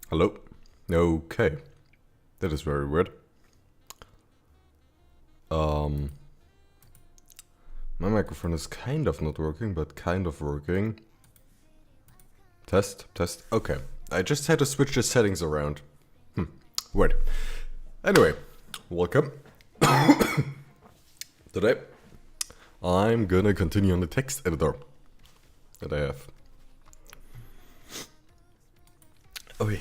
Hello? Okay. That is very weird. My microphone is kind of not working, but kind of working. Test, test. Okay. I just had to switch the settings around. Weird. Anyway, welcome. Today, I'm gonna continue on the text editor that I have. Oh yeah.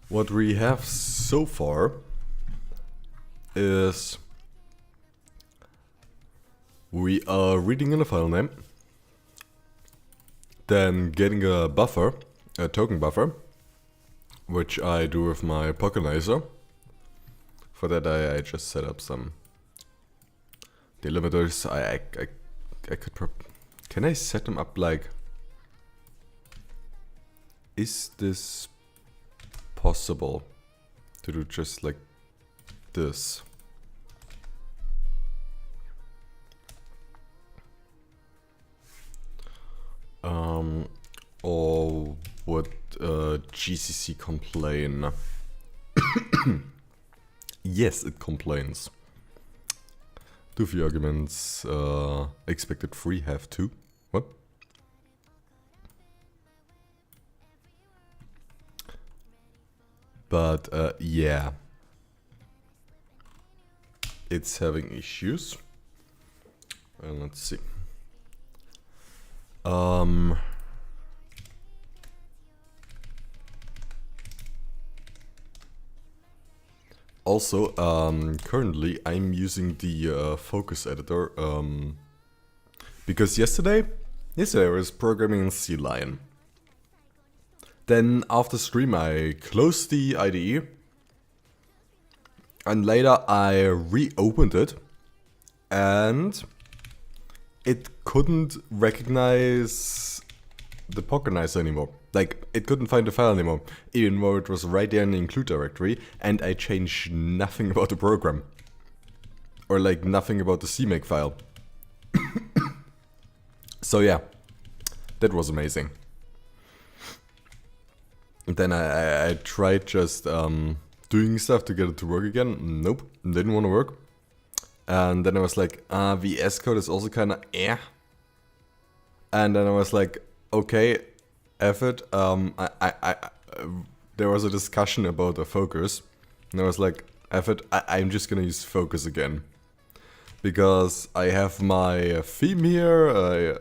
What we have so far is we are reading in a file name, then getting a buffer, a token buffer, which I do with my Pokkenizer. For that I just set up some delimiters. I could can I set them up like, is this possible to do just like this? Or would GCC complain? Yes, it complains. Do few arguments expected free have 2. What? But yeah, it's having issues. And let's see. Also, currently I'm using the focus editor because yesterday I was programming in C-Line. Then after stream I closed the IDE and later I reopened it and it couldn't recognize the Pokkenizer anymore. Like, it couldn't find the file anymore, even though it was right there in the include directory, and I changed nothing about the program. Or like nothing about the CMake file. So yeah, that was amazing. And then I tried just doing stuff to get it to work again. Nope, didn't want to work. And then I was like, VS Code is also kind of eh. And then I was like, okay, F it. There was a discussion about the focus. And I was like, F it, I'm just gonna use focus again. Because I have my theme here.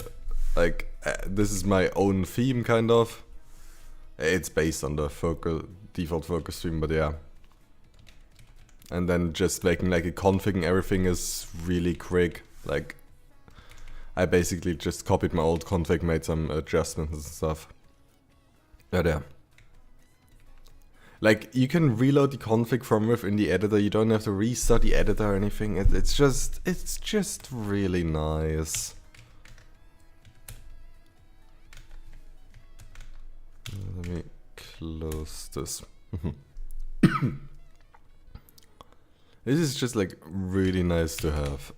This is my own theme, kind of. It's based on the default focus theme, but yeah. And then just making like a config and everything is really quick. Like, I basically just copied my old config, made some adjustments and stuff. But yeah. Like, you can reload the config from within the editor. You don't have to restart the editor or anything. It's just really nice. Let me close this. This is just like really nice to have.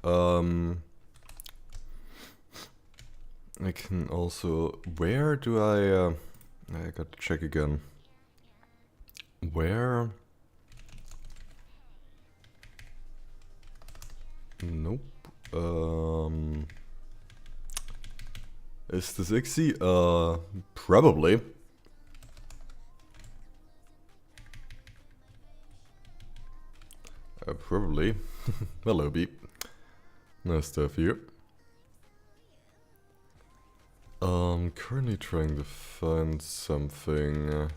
I can also, where do I got to check again. Where? Nope. Is this Ixie? Probably. Probably. Hello, Beep. Nice to have you. Currently trying to find something.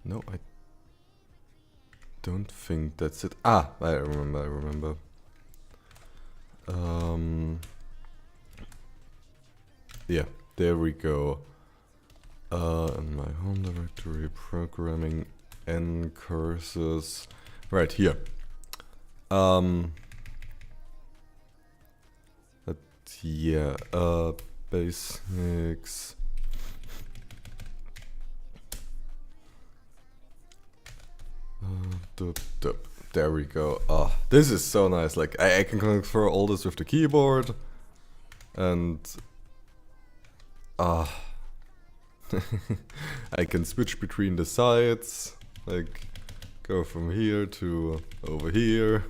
No, I don't think that's it. Ah, I remember. Yeah, there we go. In my home directory, programming nCurses. Right here. Yeah, basics. There we go. Oh, this is so nice. Like, I can control all this with the keyboard. And I can switch between the sides. Like, go from here to over here.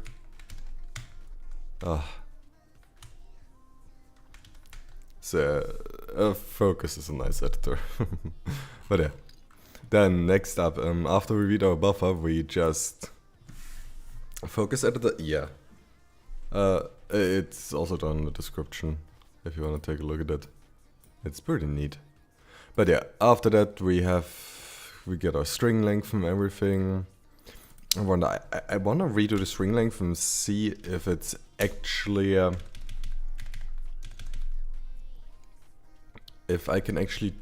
So, focus is a nice editor. But yeah. Then next up, after we read our buffer, we just focus editor. Yeah, it's also down in the description if you want to take a look at it. It's pretty neat. But yeah, after that we get our string length and everything. I wanna redo the string length and see if it's actually if I can actually.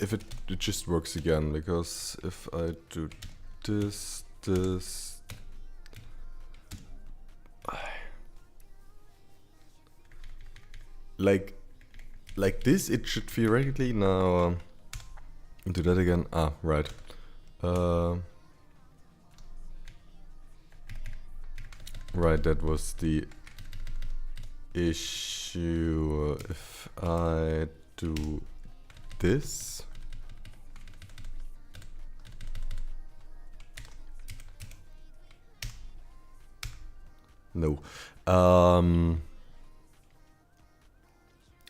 If it just works again, because if I do this, like this, it should theoretically now do that again. Ah, right. Right, that was the issue. If I do this. No.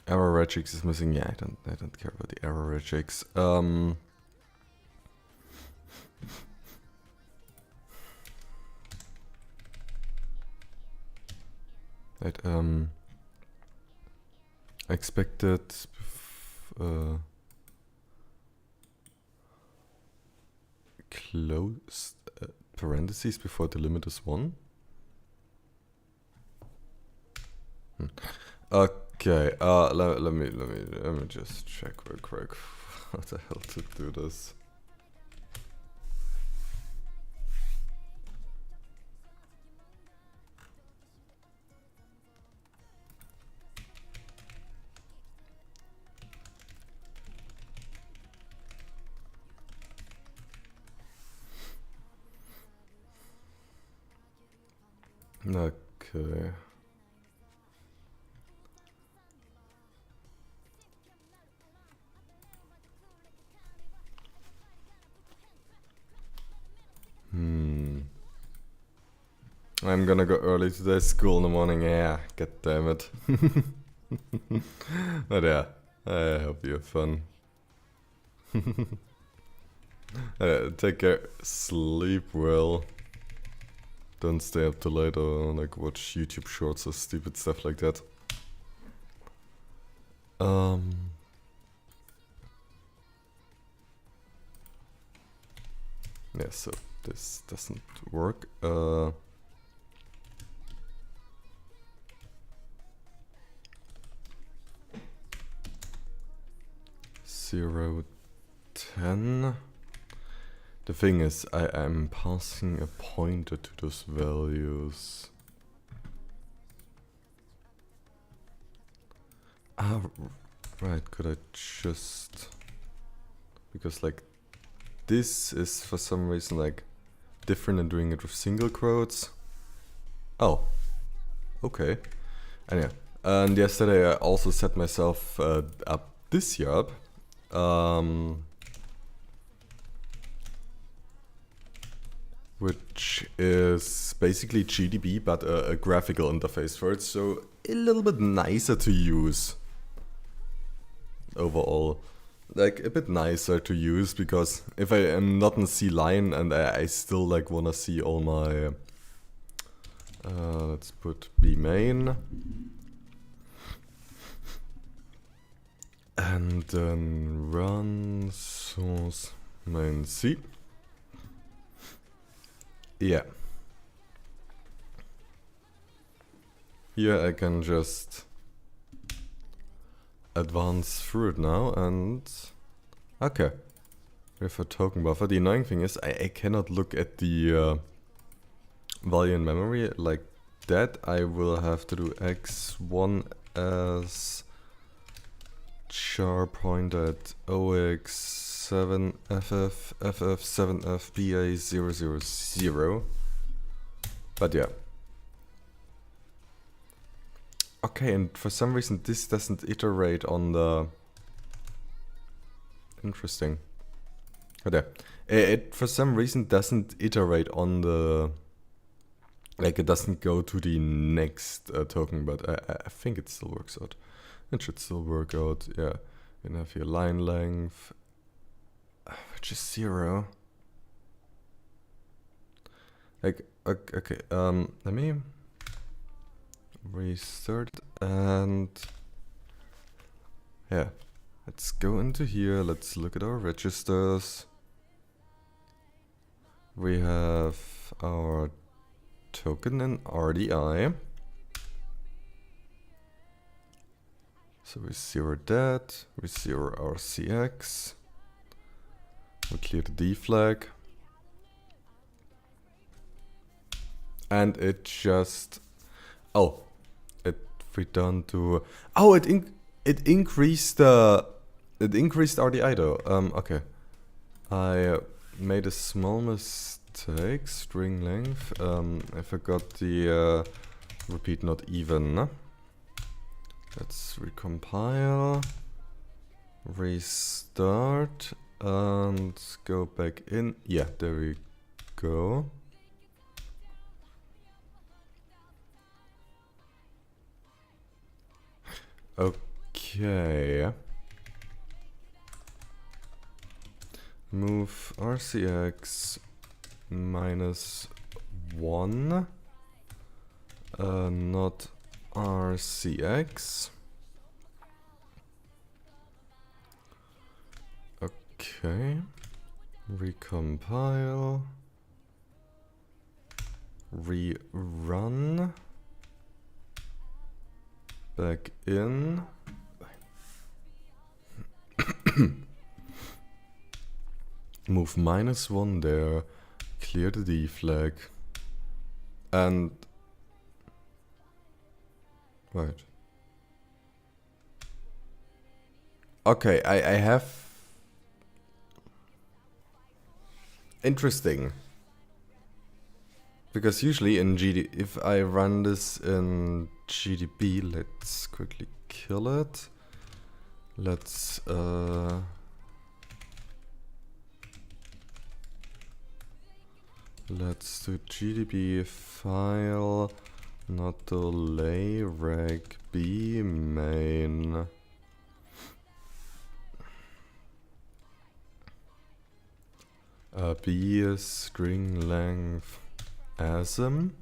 Error regex is missing. Yeah, I don't care about the error regex. Right, I expected close parentheses before the limit is 1. Okay, let me just check real quick how the hell to do this. Okay. I'm gonna go early today, school in the morning, yeah, god damn it. But yeah, I hope you have fun. Take care, sleep well. Don't stay up too late or like watch YouTube shorts or stupid stuff like that. Yeah, so this doesn't work. 0, 10. The thing is, I am passing a pointer to those values. Ah, right, could I just... Because like, this is for some reason like different than doing it with single quotes. Oh, okay. Anyway, and yesterday I also set myself up this job. Which is basically GDB, but a graphical interface for it, so a little bit nicer to use overall. Like a bit nicer to use, because if I am not in C line and I still like wanna see all my let's put B main and then run source main C. Yeah. Here I can just advance through it now and... Okay. We have a token buffer. The annoying thing is I cannot look at the value in memory like that. I will have to do x1 as char pointer at 0x7 ff ff7f ba000. But yeah. Okay, and for some reason this doesn't iterate on the... Interesting. But yeah, it for some reason doesn't iterate on the... Like it doesn't go to the next token, but I think it still works out. It should still work out, yeah. We have here line length, which is 0. Like, okay, let me restart and yeah, let's go into here, let's look at our registers. We have our token in RDI. So we zero that, we zero our CX, we clear the D flag. And it just... Oh, it returned to... Oh, it increased RDI though. Okay. I made a small mistake. String length. I forgot the repeat not even. Let's recompile, restart, and go back in. Yeah, there we go. Okay. Move RCX -1. Not RCX. Okay. Recompile. Rerun. Back in. Move -1 there. Clear the D flag. And right. Okay, I have... Interesting. Because usually in if I run this in GDB, let's quickly kill it. Let's do GDB file not delay reg b main. B is string length asm.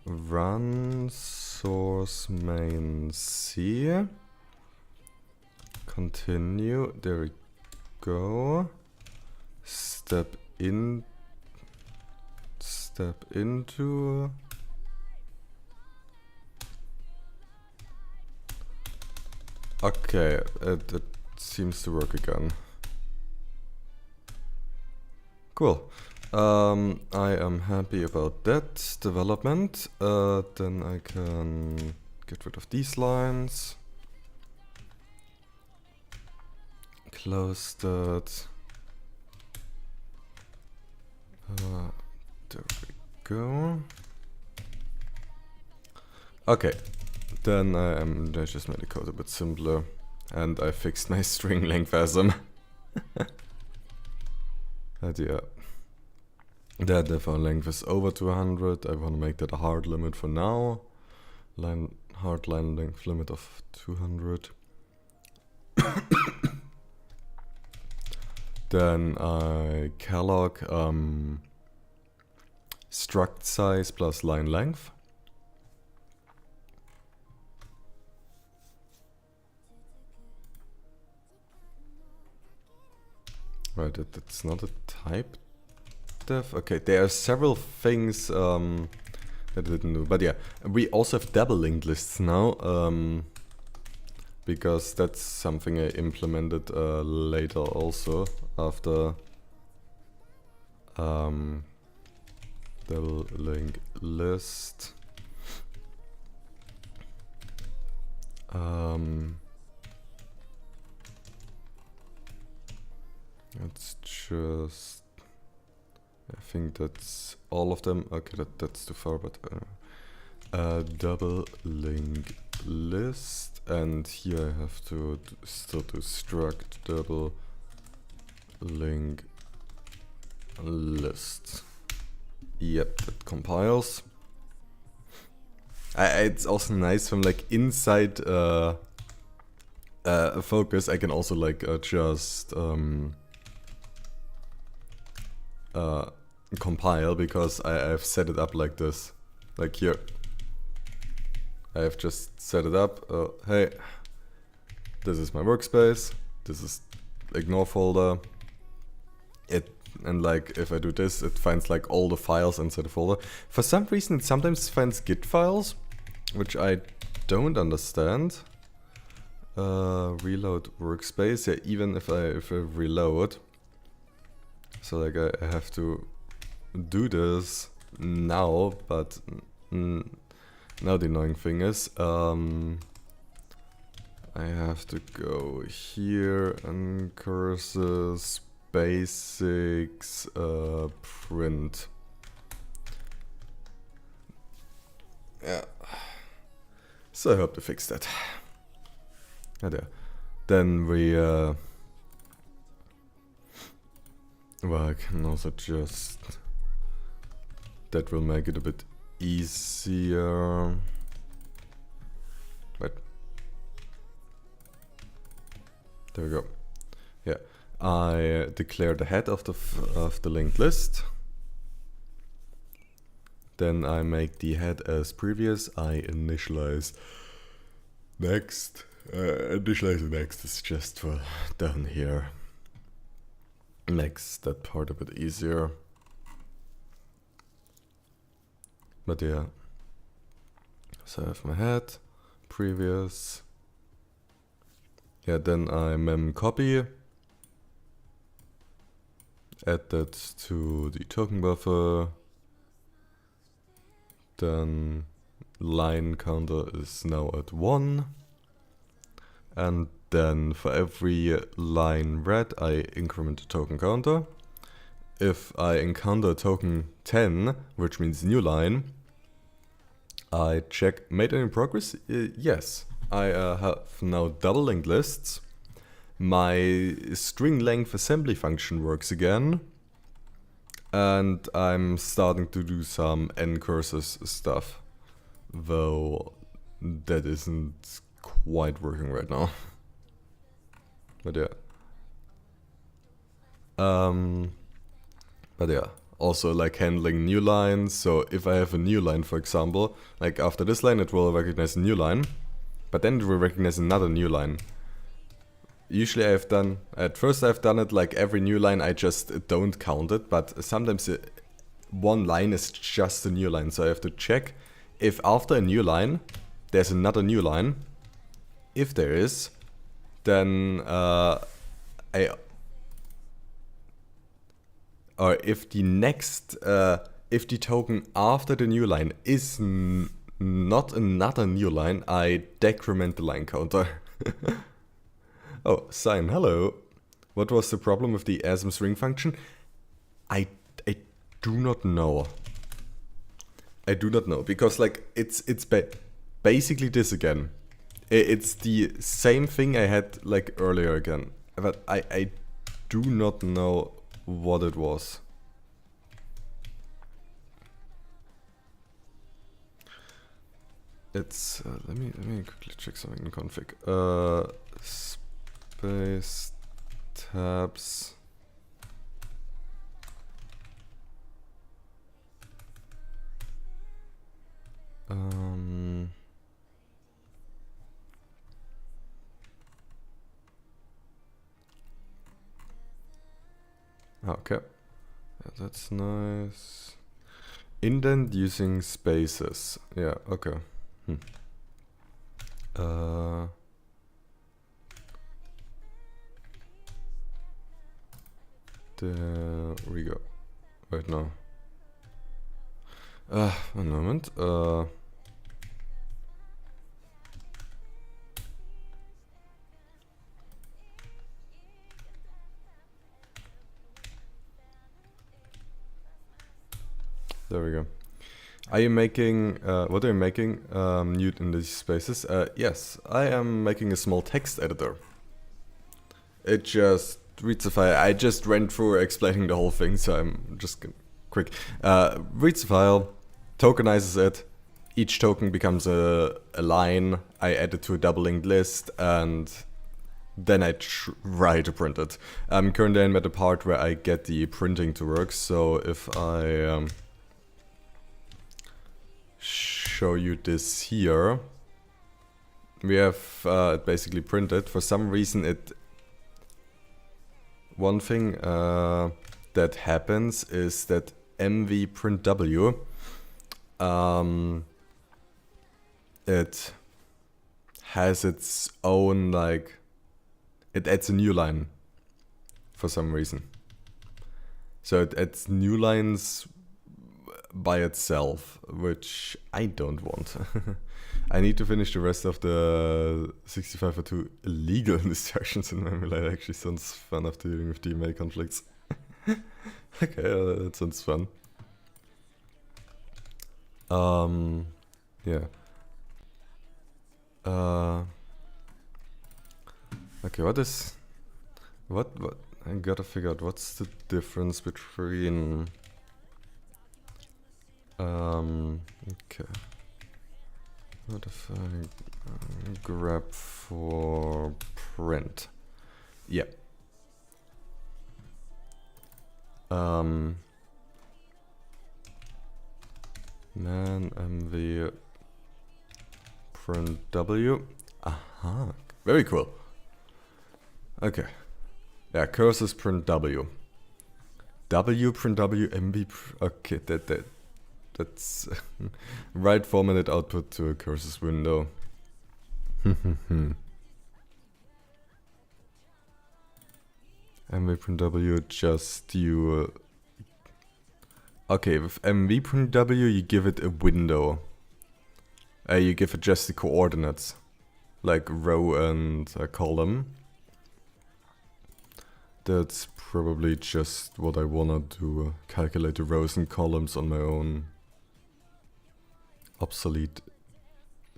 Run source main C. Continue. There we go. Step into. Okay, it seems to work again. Cool. I am happy about that development. Then I can get rid of these lines. Close that. There we go. Okay. Then I just made the code a bit simpler. And I fixed my string length asm. Yeah. That if our length is over 200, I want to make that a hard limit for now. Hard line length limit of 200. Then I calloc struct size plus line length. Right, that's not a type def. Okay, there are several things that I didn't do, but yeah, we also have double linked lists now, because that's something I implemented later also after double linked list. Let's just... I think that's all of them. Okay, that's too far, but... double link list, and here I have to still do struct double link list. Yep, that compiles. It's also nice from like inside focus, I can also like just compile, because I've set it up like this. Like here. I have just set it up. Hey, this is my workspace. This is ignore folder. And like if I do this, it finds like all the files inside the folder. For some reason, it sometimes finds Git files, which I don't understand. Reload workspace. Yeah, even if I reload. So like I have to do this now, but now the annoying thing is I have to go here and nCurses basics print. Yeah. So I hope to fix that. Ah, there. Then we well, I can also just... That will make it a bit easier. Wait, There we go. Yeah, I declare the head of the linked list. Then I make the head as previous. I initialize next. Initialize next is just for down here. Makes that part a bit easier. But yeah. So I have my head, previous. Yeah, then I mem copy. Add that to the token buffer. Then line counter is now at 1. And then for every line read, I increment the token counter. If I encounter token 10, which means new line, I check made any progress? Yes. I have now double linked lists. My string length assembly function works again. And I'm starting to do some nCurses stuff, though that isn't quite working right now. But yeah. But yeah, also like handling new lines. So if I have a new line, for example, like after this line it will recognize a new line, but then it will recognize another new line. Usually I've done it like every new line, I just don't count it, but sometimes one line is just a new line, so I have to check if after a new line there's another new line. If there is, then or if the next, if the token after the new line is not another new line, I decrement the line counter. Oh, sign, hello. What was the problem with the asm string function? I do not know. I do not know, because like it's basically this again. It's the same thing I had like earlier again, but I do not know what it was. It's let me quickly check something in config. Space tabs. Okay, yeah, that's nice. Indent using spaces. Yeah, okay. There we go. Wait, no. One moment. There we go. Are you making, what are you making, Newt, in these spaces? Yes, I am making a small text editor. It just reads the file. I just went through explaining the whole thing, so I'm just gonna quick. Reads the file, tokenizes it. Each token becomes a line. I add it to a double linked list, and then I try to print it. Currently I'm at the part where I get the printing to work, so if I show you this here, we have it basically printed. For some reason one thing that happens is that mv print w, it has its own, like, it adds a new line for some reason. So it adds new lines by itself, which I don't want. I need to finish the rest of the 6502 illegal instructions in memory. That actually sounds fun after dealing with DMA conflicts. Okay, that sounds fun. Yeah. Okay, what I gotta figure out what's the difference between okay. What if I grab for print? Yeah. Man MV print W. Aha. Very cool. Okay. Yeah, curses print W. W print W MV. Okay, that's right formatted output to a curses window. MV print W just you. Okay, with MV print W you give it a window. You give it just the coordinates, like row and column. That's probably just what I wanna do, calculate the rows and columns on my own obsolete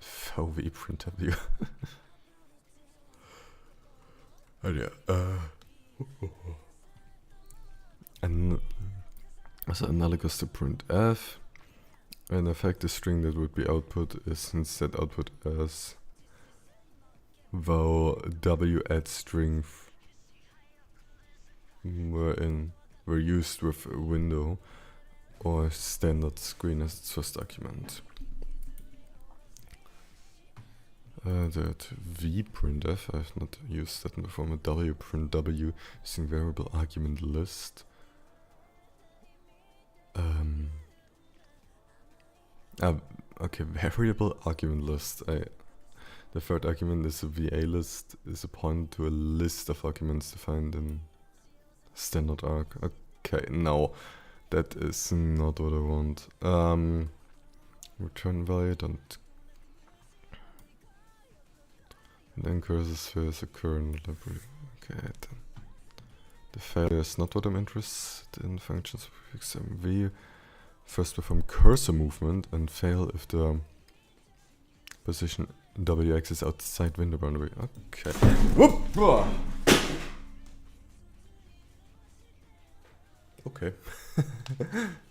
VV print W. Oh yeah, and so analogous to printf. In effect, the string that would be output is instead output as val w add string were used with a window or standard screen as its first argument. That v printf, I've not used that before. With w print w using variable argument list. Okay, variable argument list. The third argument is a VA list, is a point to a list of arguments defined in standard arg. Okay, no, that is not what I want. Return valid and nCurses is a current library. Okay, then. The failure is not what I'm interested in. Functions prefix MV. First perform cursor movement and fail if the position WX is outside window boundary. Okay. Whoop! Okay.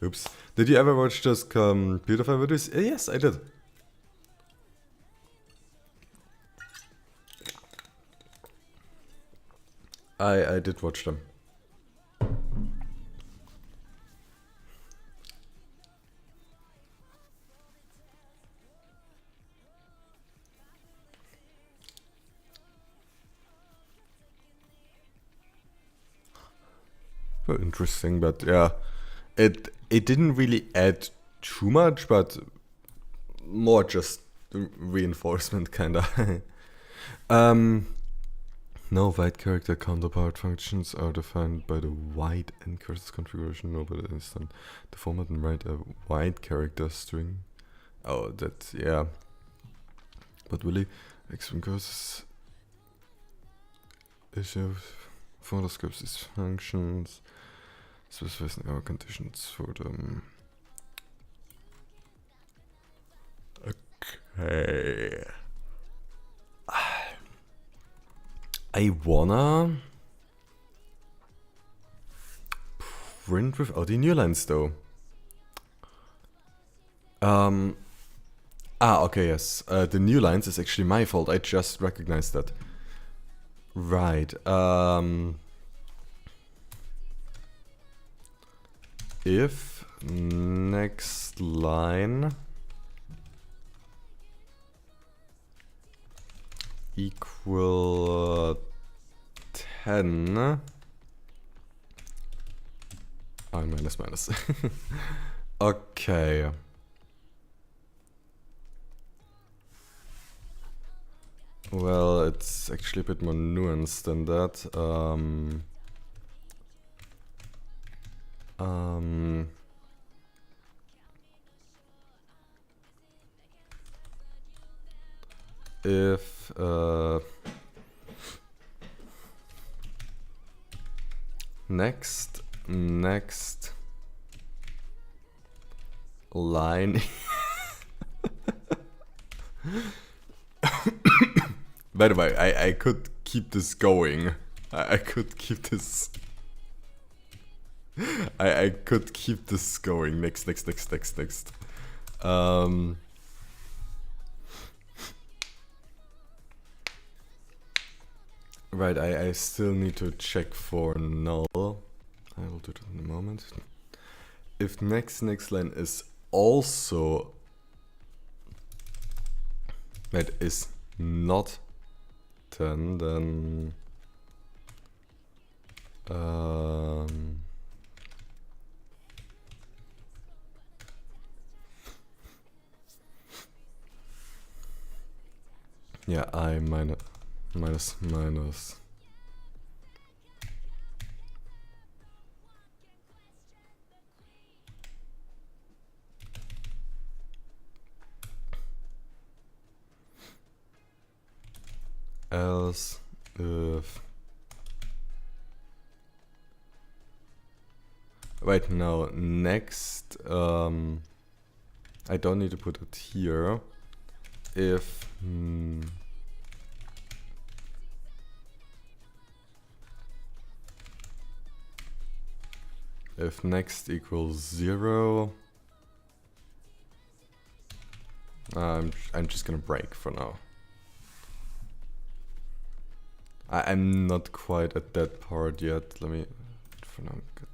Oops. Did you ever watch those Beautify videos? Yes, I did. I did watch them. Very interesting, but yeah, it didn't really add too much, but more just reinforcement kinda. No white character counterpart functions are defined by the white nCurses configuration. No, but understand the format and write a white character string. Oh, that, yeah. But really, nCurses issue for scripts these functions, specifying our conditions for them. Okay. I wanna print without the new lines though. Okay, yes. The new lines is actually my fault. I just recognized that. Right. If next line equal 10 minus. Okay. Well, it's actually a bit more nuanced than that. If next line by the way, I could keep this going. I could keep this I could keep this going. Next. Right, I still need to check for null. I will do that in a moment. If next line is also that is not 10, then yeah, I minus. Else if right now next I don't need to put it here. If if next equals 0, I'm just gonna break for now. I'm not quite at that part yet. Let me for now get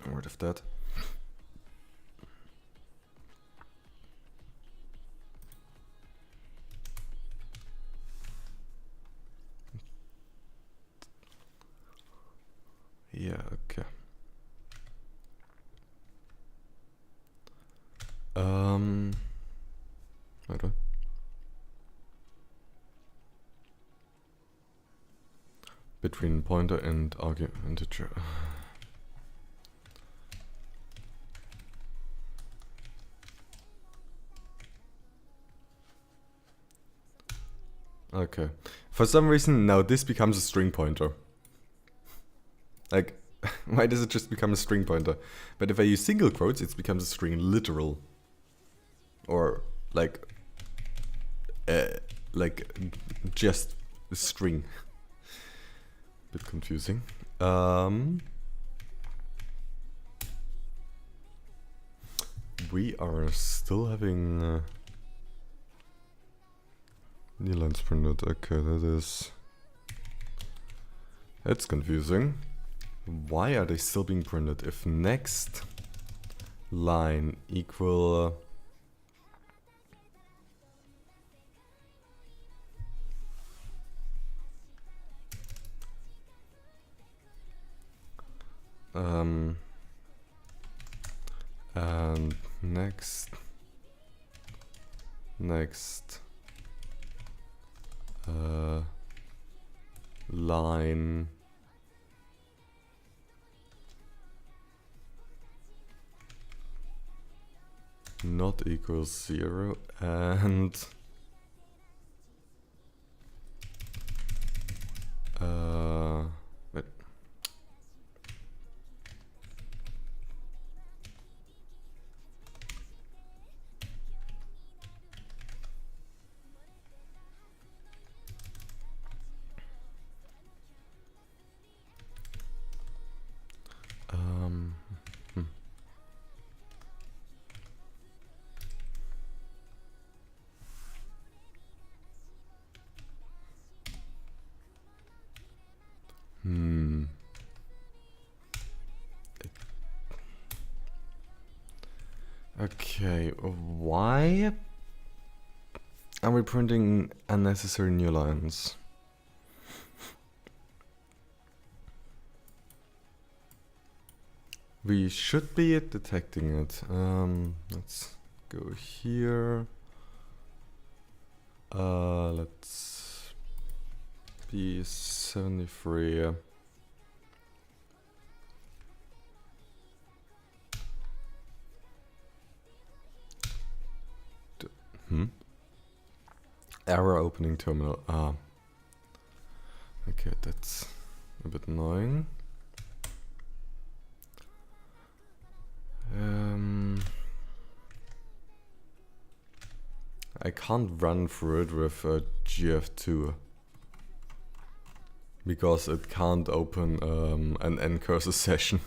rid of that. Yeah, okay. Wait, what? Between pointer and argument integer. Okay. For some reason now this becomes a string pointer. Like, why does it just become a string pointer? But if I use single quotes, it becomes a string literal. Or like just a string. Bit confusing. We are still having new lines printed. Okay, that's confusing. Why are they still being printed if next line equal and next line not equals 0 and wait. Okay, why are we printing unnecessary new lines? We should be detecting it. Let's go here. Let's be 73. Error opening terminal. Okay, that's a bit annoying. I can't run through it with GF2 because it can't open an nCurses session.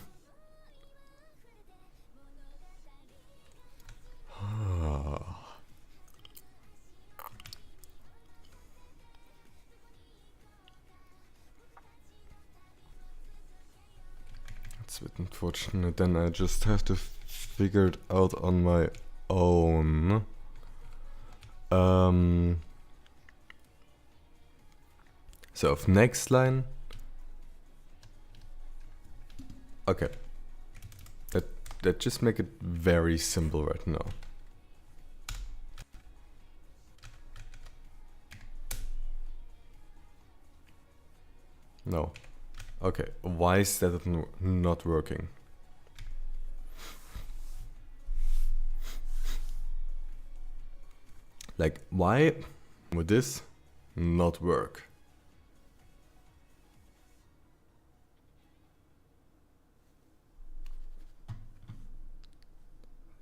unfortunate. Then I just have to figure it out on my own. So of next line. Okay. That just make it very simple right now. No. Okay, why is that not working? Like, why would this not work?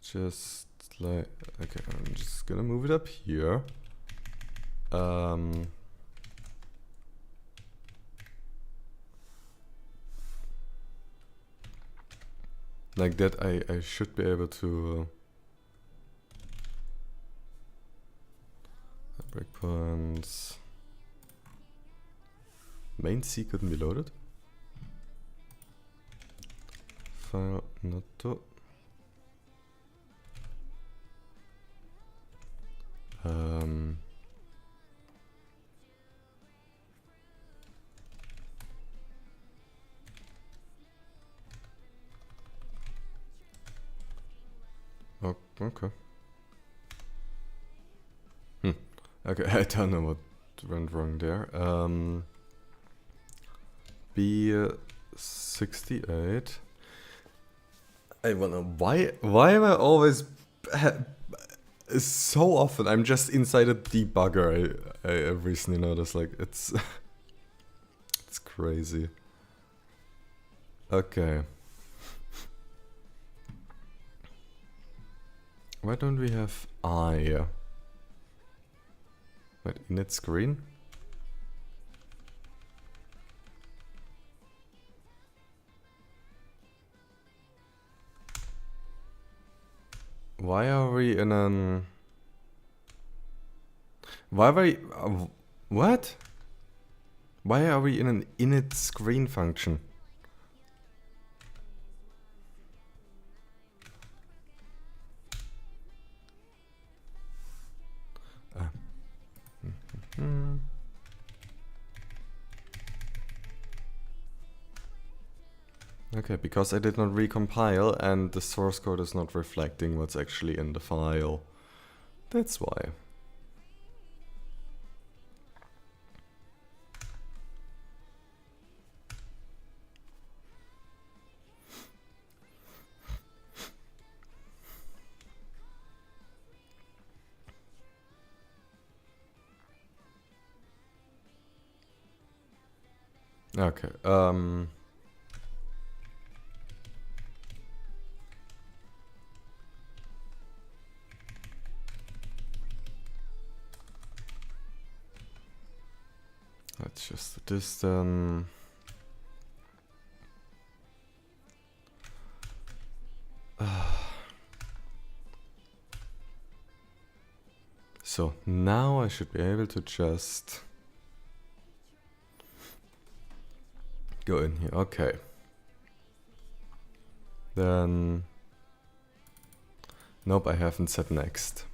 Just like, okay, I'm just gonna move it up here. Like that, I should be able to breakpoints. Main C couldn't be loaded. File not to. Oh, okay. Okay, I don't know what went wrong there. B68. I wonder why am I always so often I'm just inside a debugger. I recently noticed, like, it's it's crazy. Okay. Why don't we have I? Wait, init screen? Why are we in an... Why are we... what? Why are we in an init screen function? Okay, because I did not recompile and the source code is not reflecting what's actually in the file. That's why. Okay, let's just do this then. So now I should be able to just go in here. Okay. Then nope, I haven't set next.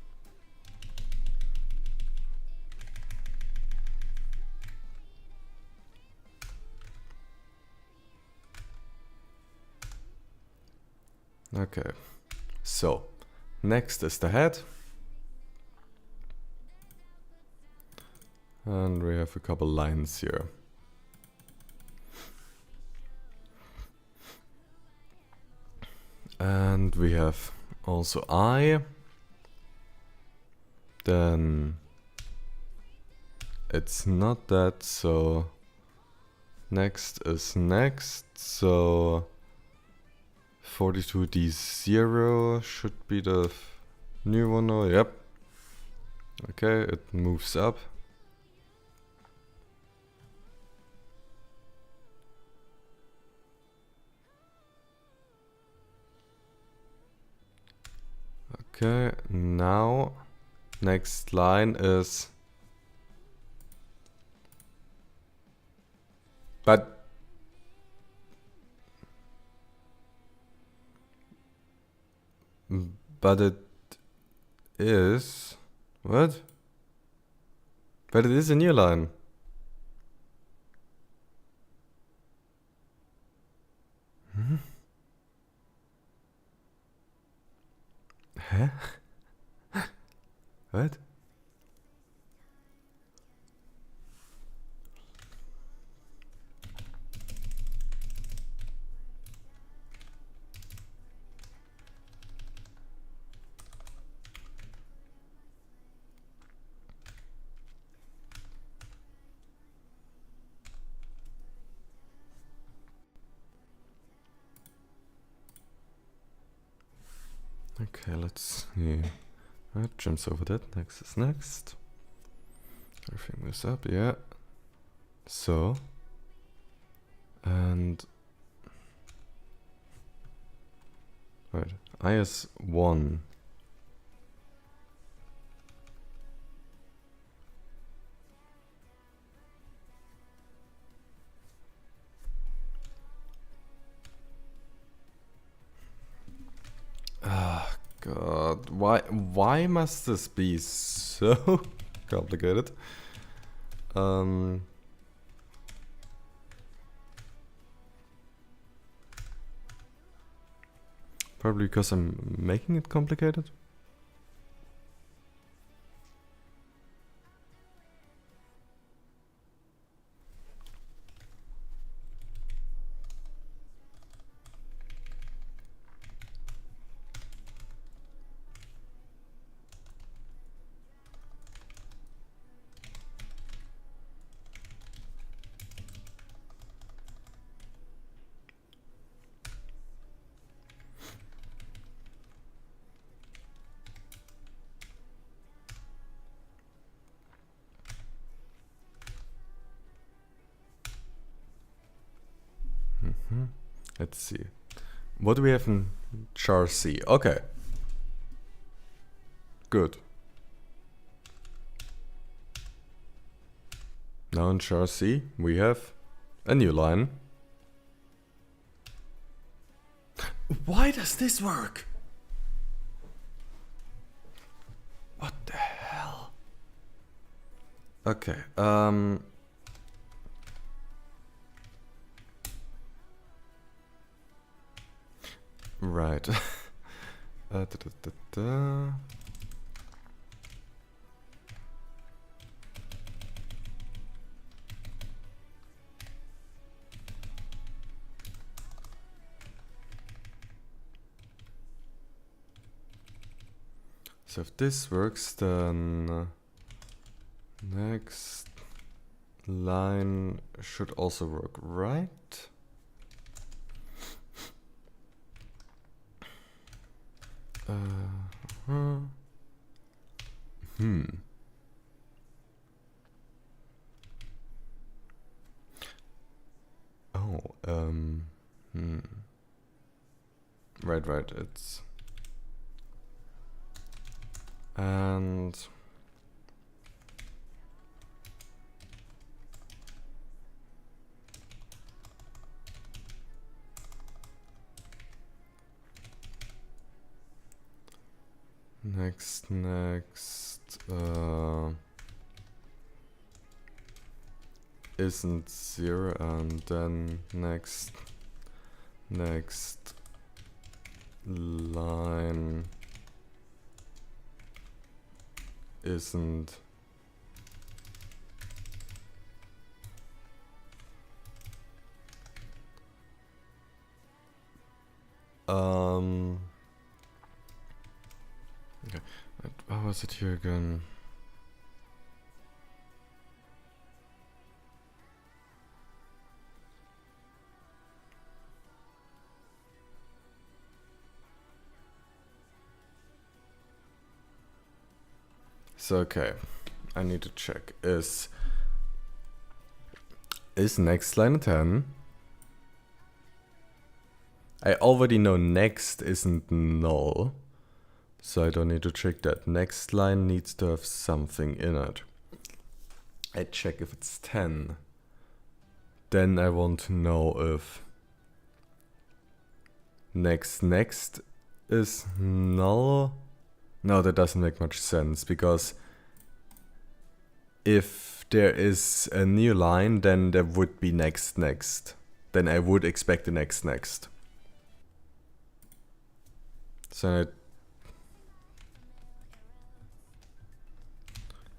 Okay, so next is the head. And we have a couple lines here. And we have also I. Then it's not that, so next is next, so 42D0 should be the new one now, yep. Okay, it moves up. Okay, now next line is... But But it is... What? But it is a new line. Hmm? Huh? What? Okay, let's see. Right, jumps over that. Next is next. Everything moves up, yeah. So. And. Right, I is 1. Ah, God. Why must this be so complicated? Probably because I'm making it complicated. Let's see. What do we have in char C? Okay. Good. Now in char C, we have a new line. Why does this work? What the hell? Okay, right. Da, da, da, da. So if this works, then next line should also work, right? Right, it's... And... Next, isn't 0, and then next line isn't okay. How was it here again? So okay, I need to check. Is next line a 10? I already know next isn't null, so I don't need to check that. Next line needs to have something in it. I check if it's 10. Then I want to know if next is null. No, that doesn't make much sense, because if there is a new line, then there would be next. Then I would expect the next.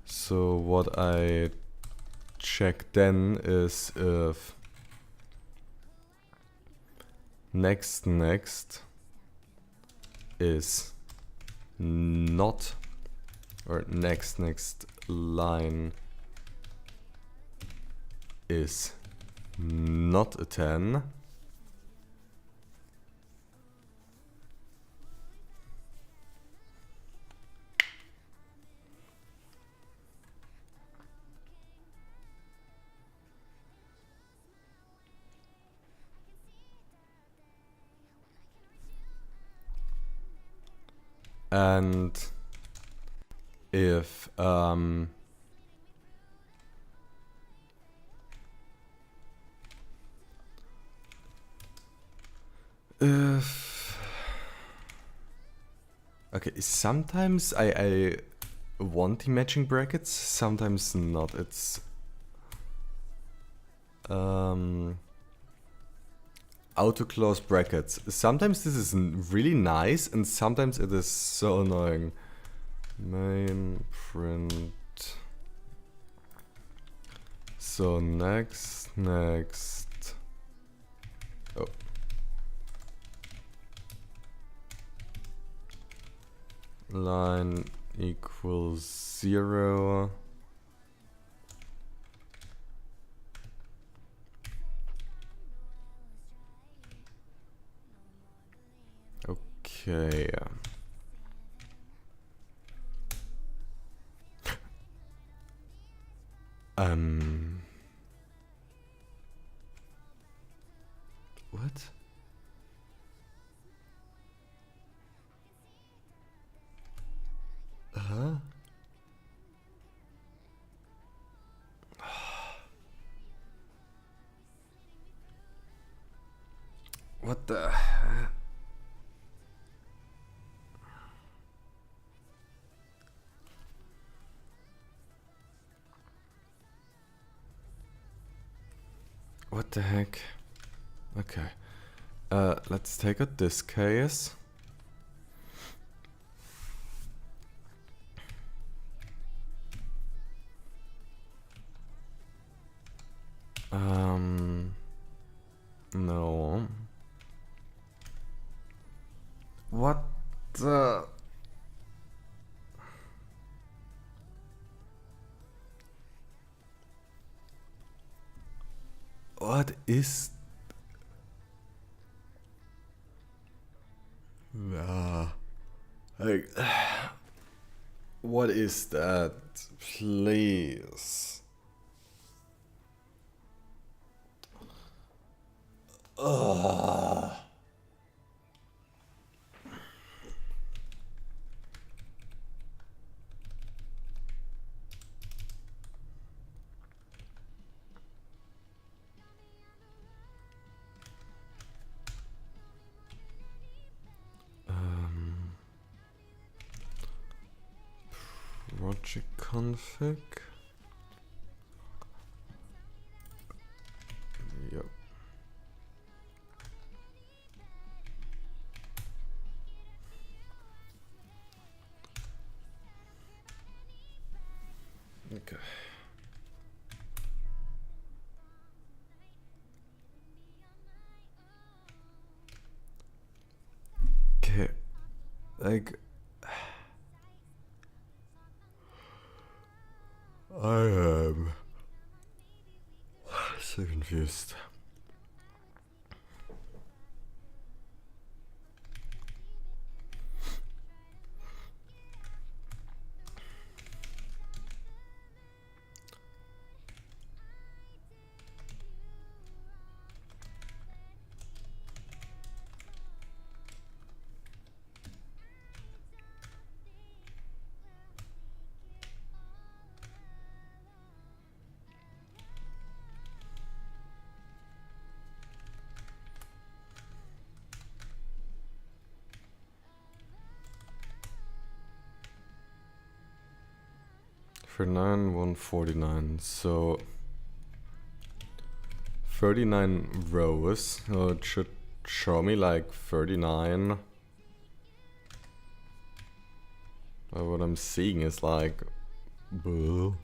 So what I check then is if next is not, or next line is not a 10, and if okay, sometimes I want the matching brackets, sometimes not. It's auto close brackets. Sometimes this is really nice, and sometimes it is so annoying. Main print. So next. Oh. Line equals 0. Okay. What? Huh? What the? What the heck? Okay. Let's take out this case. No. What the? What is? Like, what is that? Please. Ugh. Project config. Yep. Okay. Okay. Like, I am so confused. 39, 149. So 39 rows. So it should show me like 39. But what I'm seeing is like, bleh.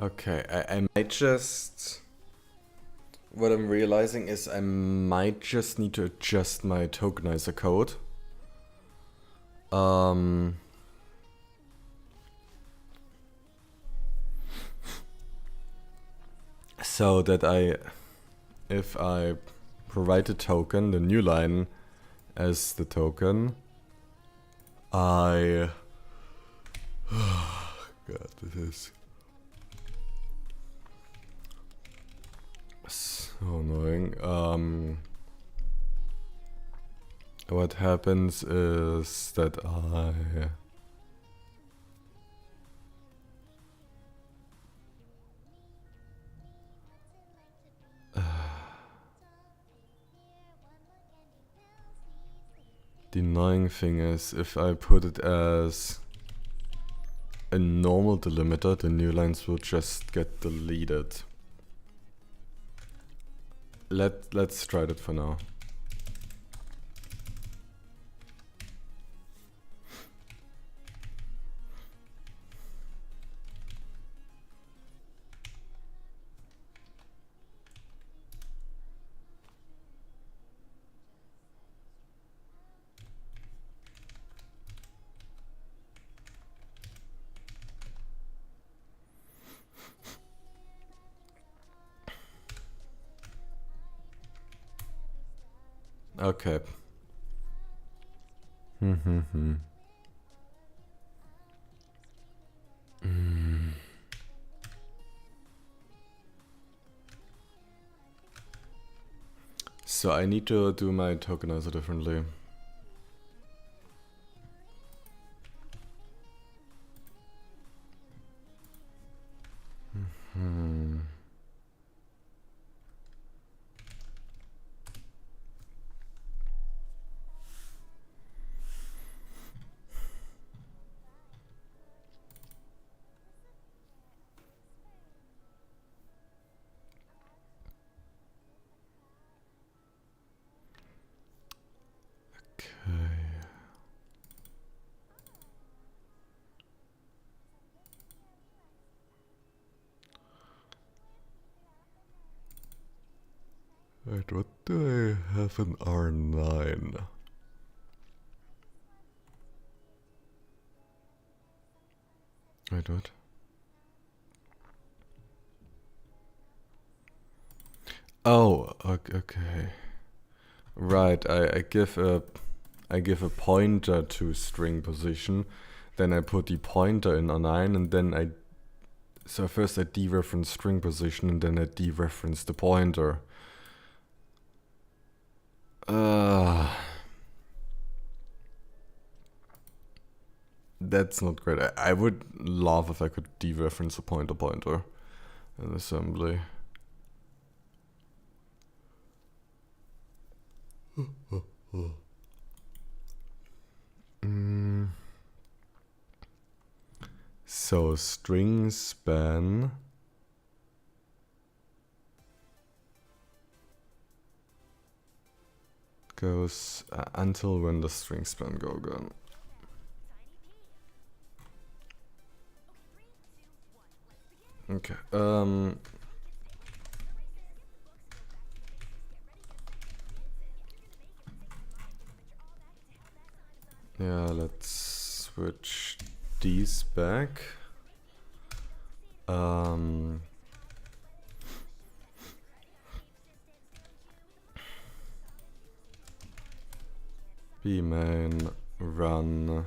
Okay, I might just... What I'm realizing is I might just need to adjust my tokenizer code. So that if I provide a token, the new line as the token, God, this is so annoying. What happens is that the annoying thing is if I put it as a normal delimiter, the new lines will just get deleted. Let's try that for now. Okay. So I need to do my tokenizer differently. Wait, what do I have in R9? Wait, what? Oh, okay. Right, I give a pointer to string position, then I put the pointer in R9, and then so first I dereference string position and then I dereference the pointer. That's not great. I would love if I could dereference a pointer in assembly. So string span goes until when the string span go again. Okay. Yeah, let's switch these back. B main run.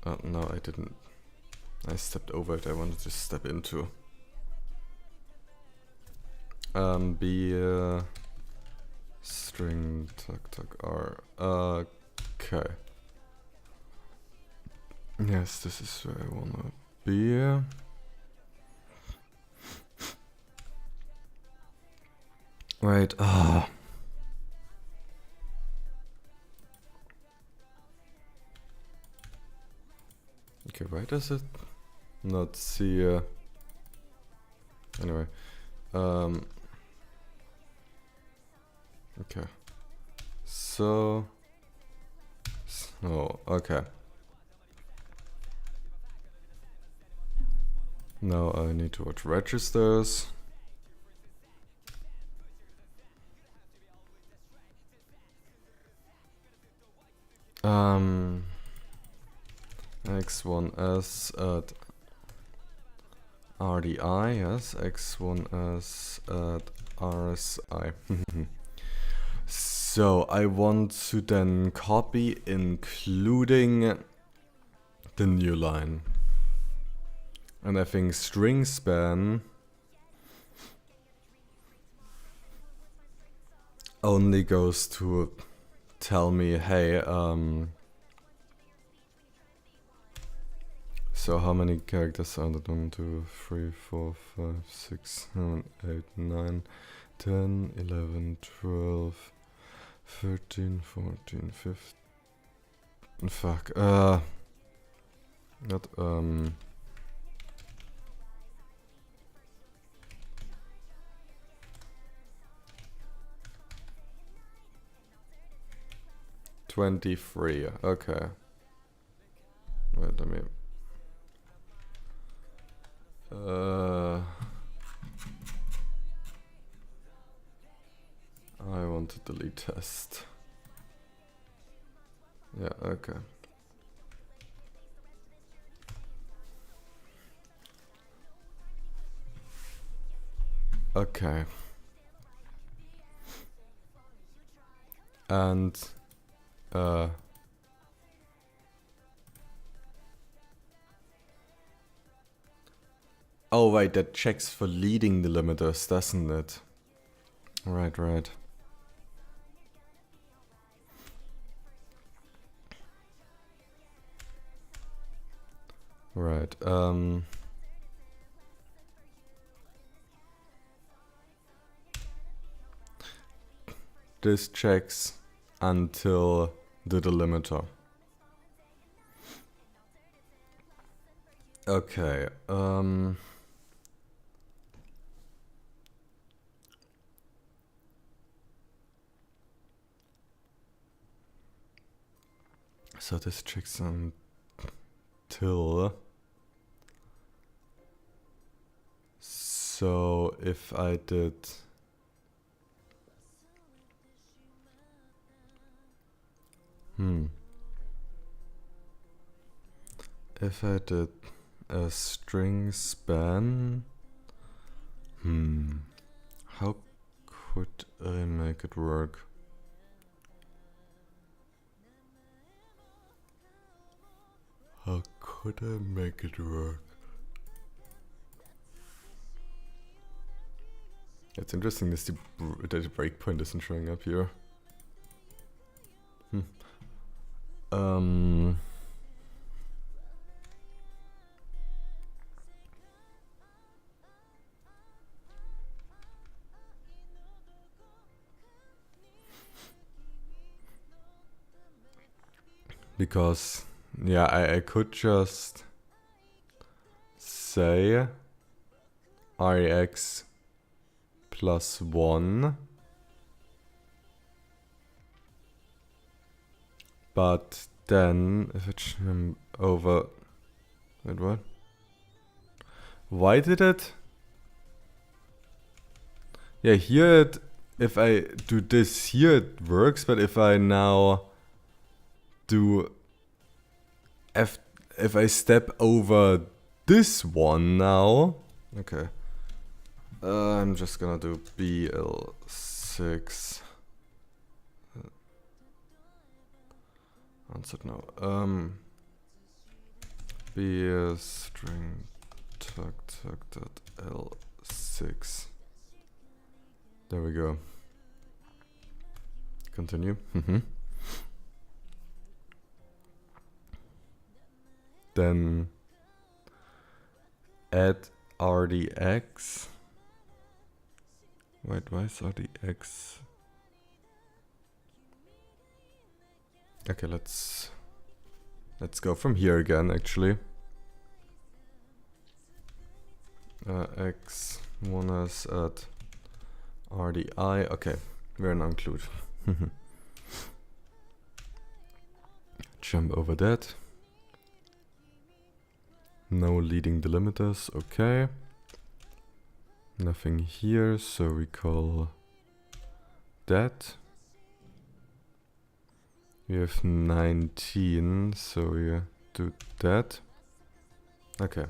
Oh no, I didn't. I stepped over it. I wanted to step into. B string tuck R. Okay. Yes, this is where I wanna be. Right. Okay, why does it not see? Anyway. Okay. So. Oh, okay. Now I need to watch registers. X1S at RDI, yes, X1S at RSI. So I want to then copy including the new line. And I think string span only goes to tell me, hey, so how many characters are there? 1, 2, 3, 4, 5, 6, 7, 8, 9, 10, 11, 12, 13, 14, 15. Fuck. Not, 23. Okay. Wait, let me. I want to delete test. Yeah, okay. Okay. And oh right, that checks for leading delimiters, doesn't it? Right, right. Right, this checks until the delimiter. Okay, so this checks until. So if I did if I did a string span, how could I make it work? How could I make it work? It's interesting that the breakpoint isn't showing up here. Because, yeah, I could just say REX plus 1, but then if it's over Wait, what? Why did it? Yeah, here it, if I do this here it works, but if I now do if I step over this one now, okay. I'm just gonna do BL6. Answered now. B string L6. There we go. Continue. Then add RDX. Wait, why is RDX? Okay, let's go from here again actually. X1 is at RDI. Okay, we're now include. Jump over that. No leading delimiters, okay. Nothing here, so we call that. We have 19, so we do that. Okay.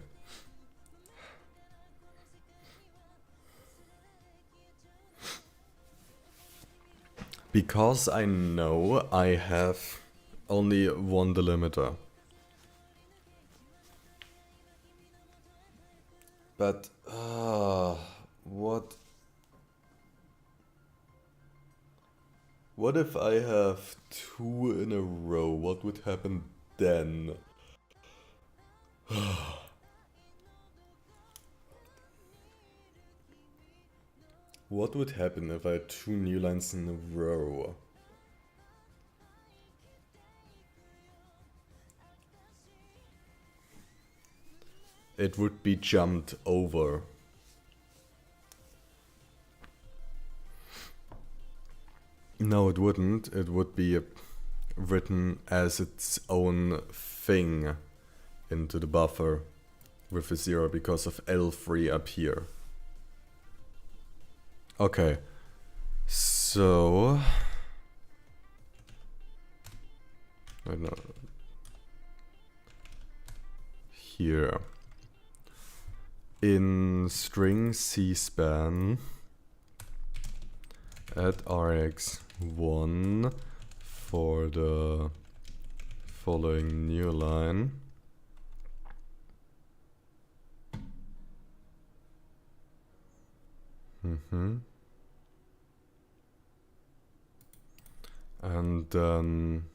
Because I know I have only one delimiter. But, what? What if I have 2 in a row? What would happen then? What would happen if I had 2 new lines in a row? It would be jumped over. No, it wouldn't. It would be written as its own thing into the buffer with a 0 because of L3 up here. Okay, so... Wait, no. Here. In string cspan at rx1 for the following new line. And then...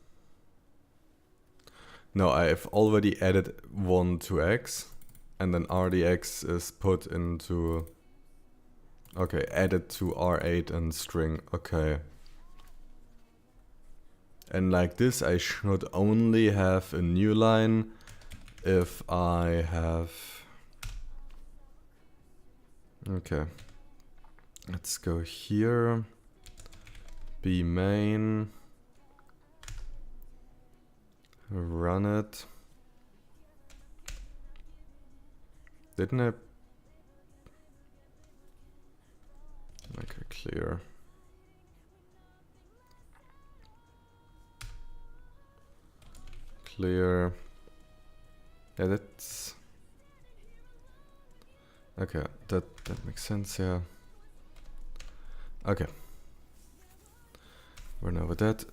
No, I've already added 1 to x. And then RDX is put into... Okay, added to R8 and string, okay. And like this I should only have a new line if I have... Okay. Let's go here. B main. Run it. Didn't I make it clear? Clear. Yeah, that's okay. That makes sense. Yeah. Okay. We're now with that.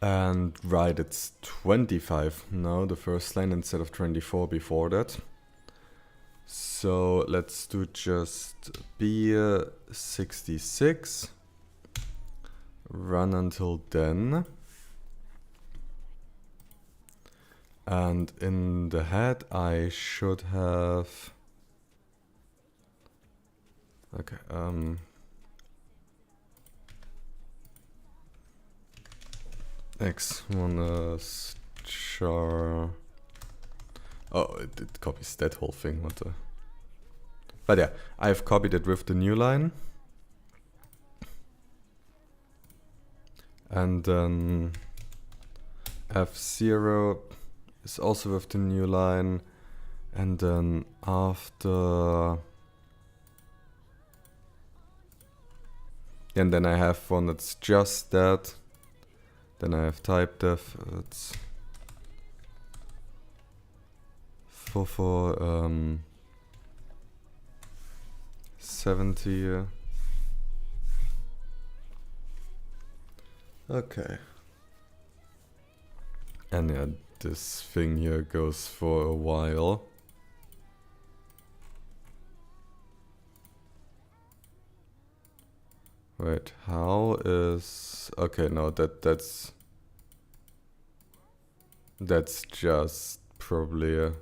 And right, it's 25 now, the first line, instead of 24 before that. So let's do just B66. Run until then. And in the head I should have... Okay, X1 char... Oh, it copies that whole thing, what the... But yeah, I've copied it with the new line. And then F0 is also with the new line, and then after, and then I have one that's just that. Then I have type def. It's for 70. Okay. And yeah, this thing here goes for a while. Wait, how is... Okay, no, that's just probably a...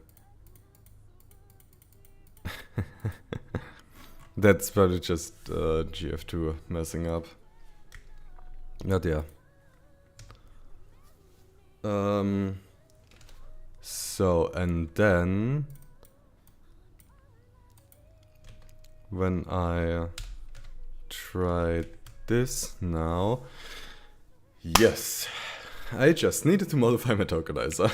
That's probably just GF2 messing up. But yeah. So, and then when I try this now, yes, I just needed to modify my tokenizer.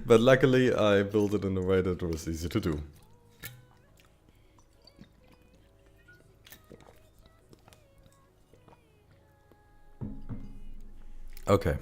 But luckily I built it in a way that was easy to do. Okay.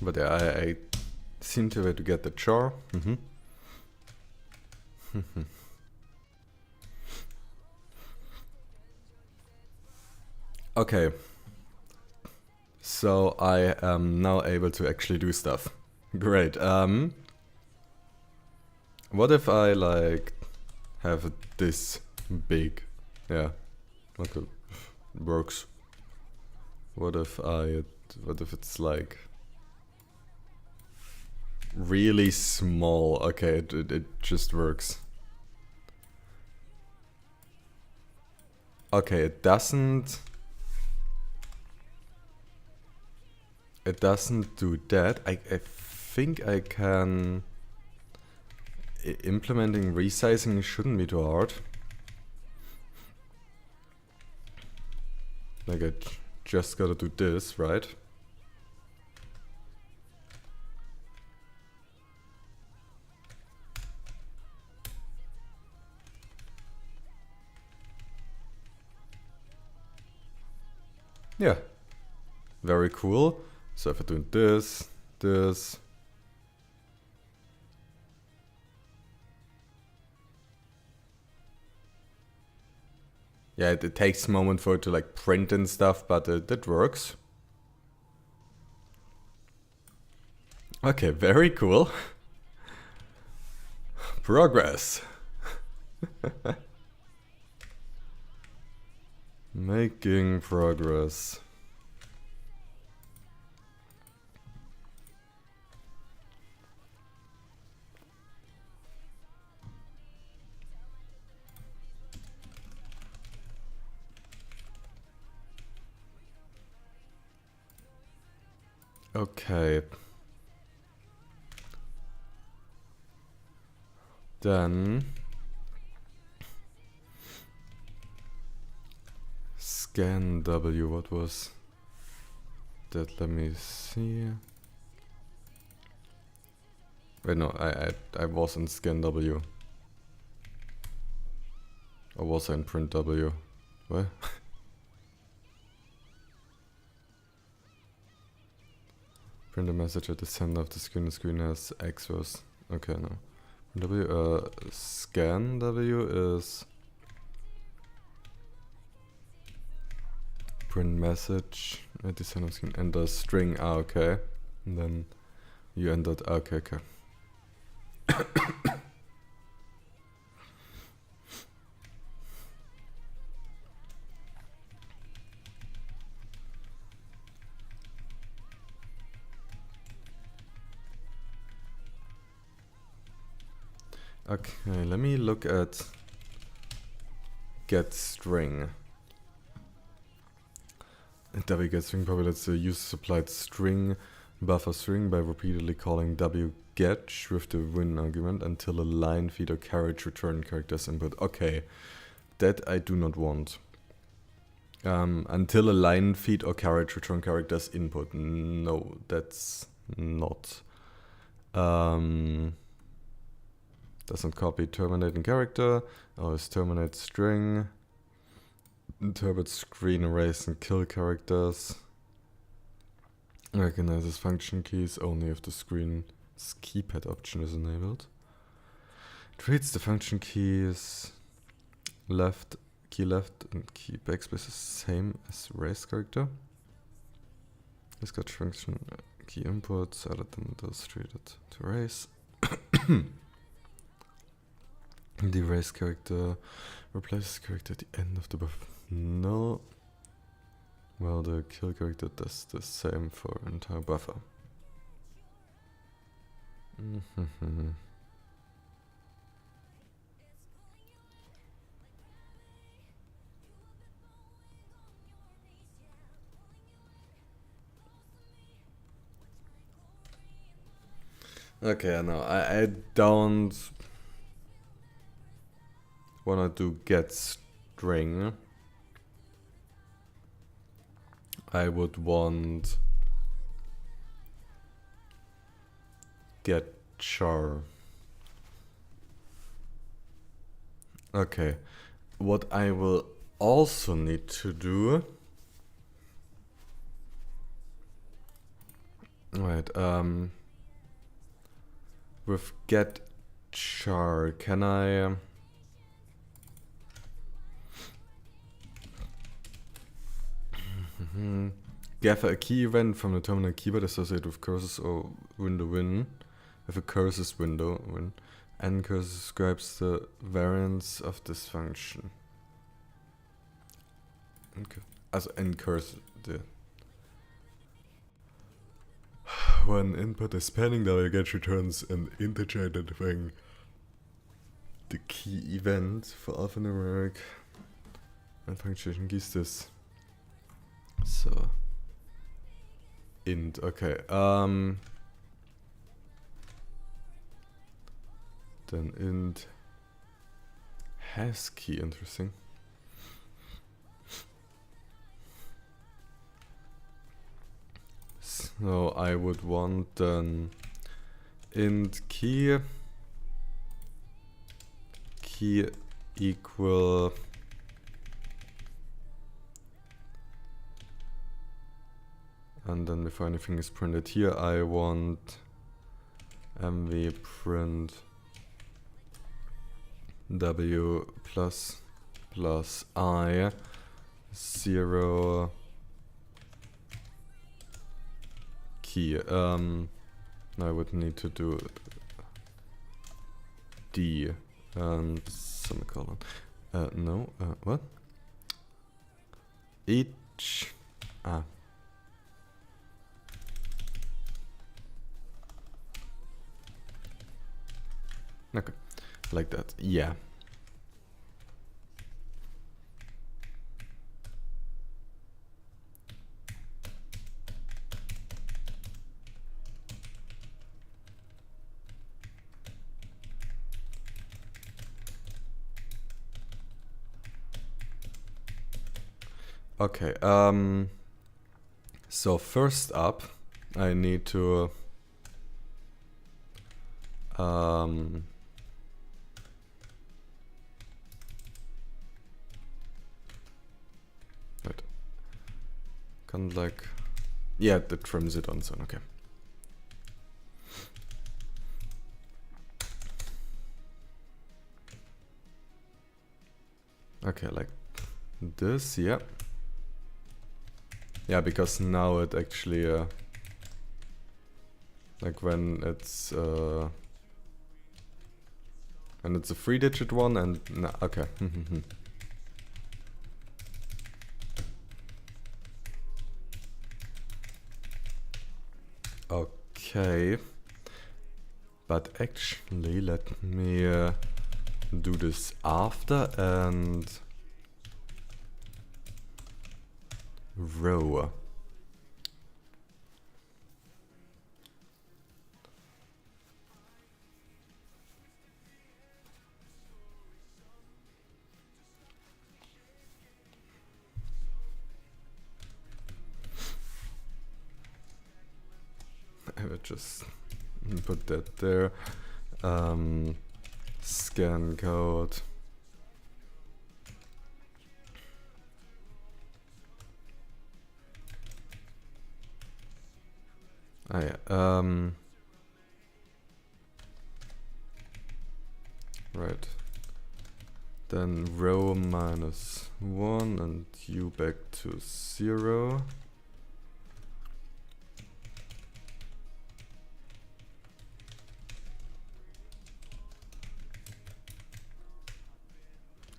But yeah, I seem to be able to get the char. Okay. So I am now able to actually do stuff. Great. What if I like have this big? Yeah. Okay. Works. What if it's like really small? Okay, it just works. Okay, it doesn't do that. I think I can... Implementing resizing shouldn't be too hard. Like I just gotta do this, right? Yeah. Very cool. So if I do this, yeah, it takes a moment for it to like print and stuff, but it works. Okay, very cool. Progress. Making progress. Okay. Then scan W, what was that? Let me see. Wait, no, I was in scan W. Or was I in print W? What? Print a message at the center of the screen has X was... Okay, no. W, scan W is... Print message at the center of the screen and the string, okay. And then you end that. Okay, okay. Okay, let me look at get string. W get string probably lets the user supplied string buffer string by repeatedly calling w get with the win argument until a line, feed, or carriage return characters input. Okay, that I do not want. Until a line, feed, or carriage return characters input. No, that's not. Doesn't copy terminating character. Always terminate string. Interpret screen erase and kill characters. Recognizes function keys only if the screen's keypad option is enabled. Treats the function keys left, key left, and key backspace is same as erase character. It's got function key inputs, other than those treated to erase. The erase character replaces character at the end of the buffer. No. Well, the kill character does the same for entire buffer. Okay, no, I don't wanna do get string. I would want get char. Okay, what I will also need to do, right, with get char, can I gather a key event from the terminal keyboard associated with curses or window win, with a curses window win, nCurses describes the variance of this function. Also nCurses, when input is pending, the get returns an integer identifying the key event for alphanumeric and punctuation keys this. So int, okay. Then int has key, interesting. So I would want then int key equal and then before anything is printed here, I want mv print w plus I 0 key. I would need to do d and semicolon. No, what? Each okay, like that, yeah. Okay, so first up, I need to right. Kind of like, yeah, that trims it on, so okay. Okay, like this, yeah. Yeah, because now it actually Like when it's a 3-digit one and no, okay. Okay, but actually let me do this after and row. I would just put that there. Scan code. Ah, yeah. Right. Then row -1 and u back to 0.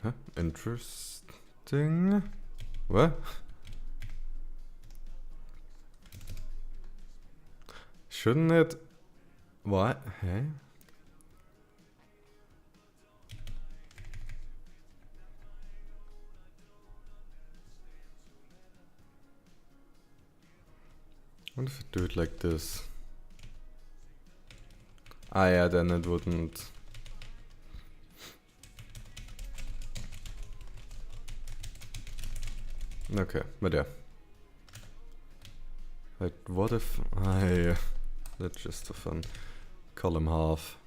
Huh? Interesting. What? Shouldn't it? What? Hey? What if I do it like this? Ah yeah, then it wouldn't. Okay, but yeah. Like, what if I... That's just for fun. Column half.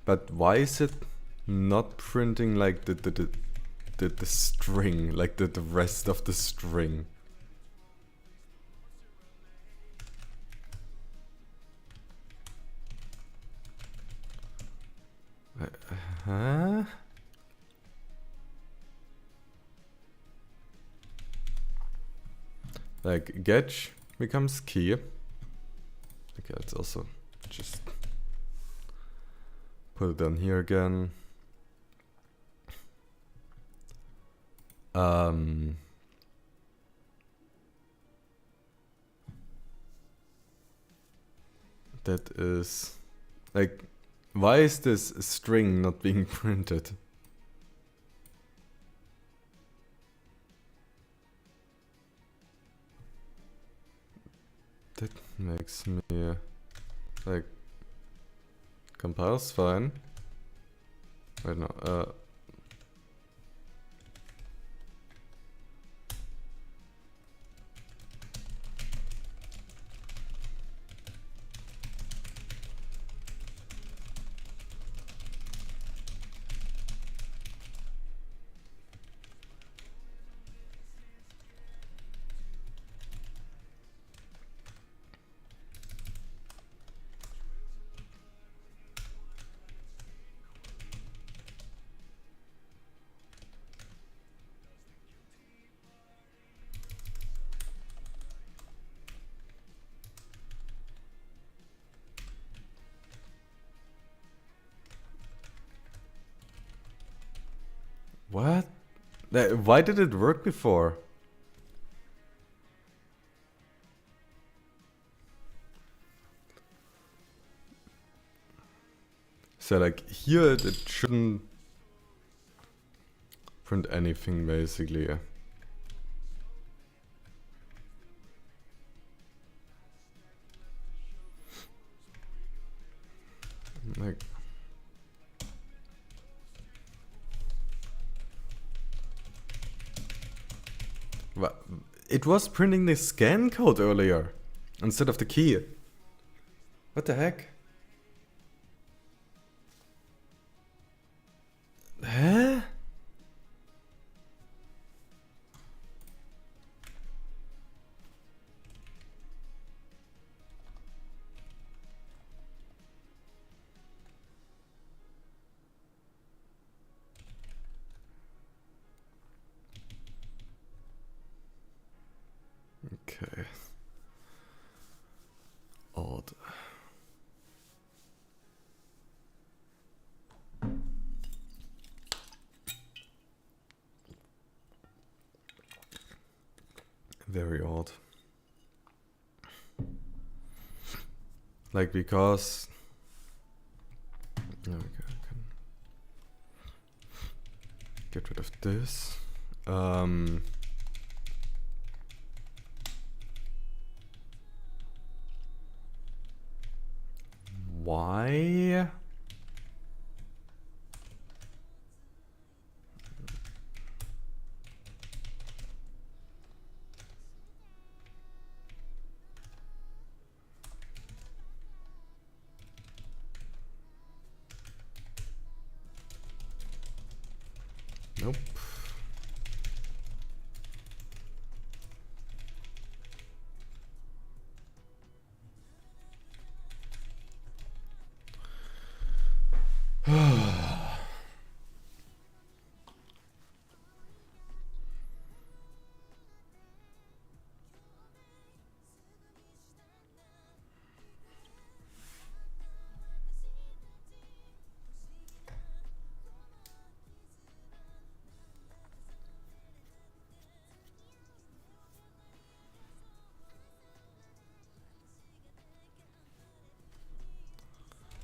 But why is it not printing like the string, like the rest of the string? Huh? Like getch becomes key. Okay, let's also just put it down here again. That is like, why is this string not being printed? That makes me like, compile's fine. Wait, no, what? Why did it work before? So like here it shouldn't print anything basically. Like, it was printing the scan code earlier instead of the key. What the heck? Huh? Okay. Odd. Very odd. Like, because... Okay, I can get rid of this. Why? Nope.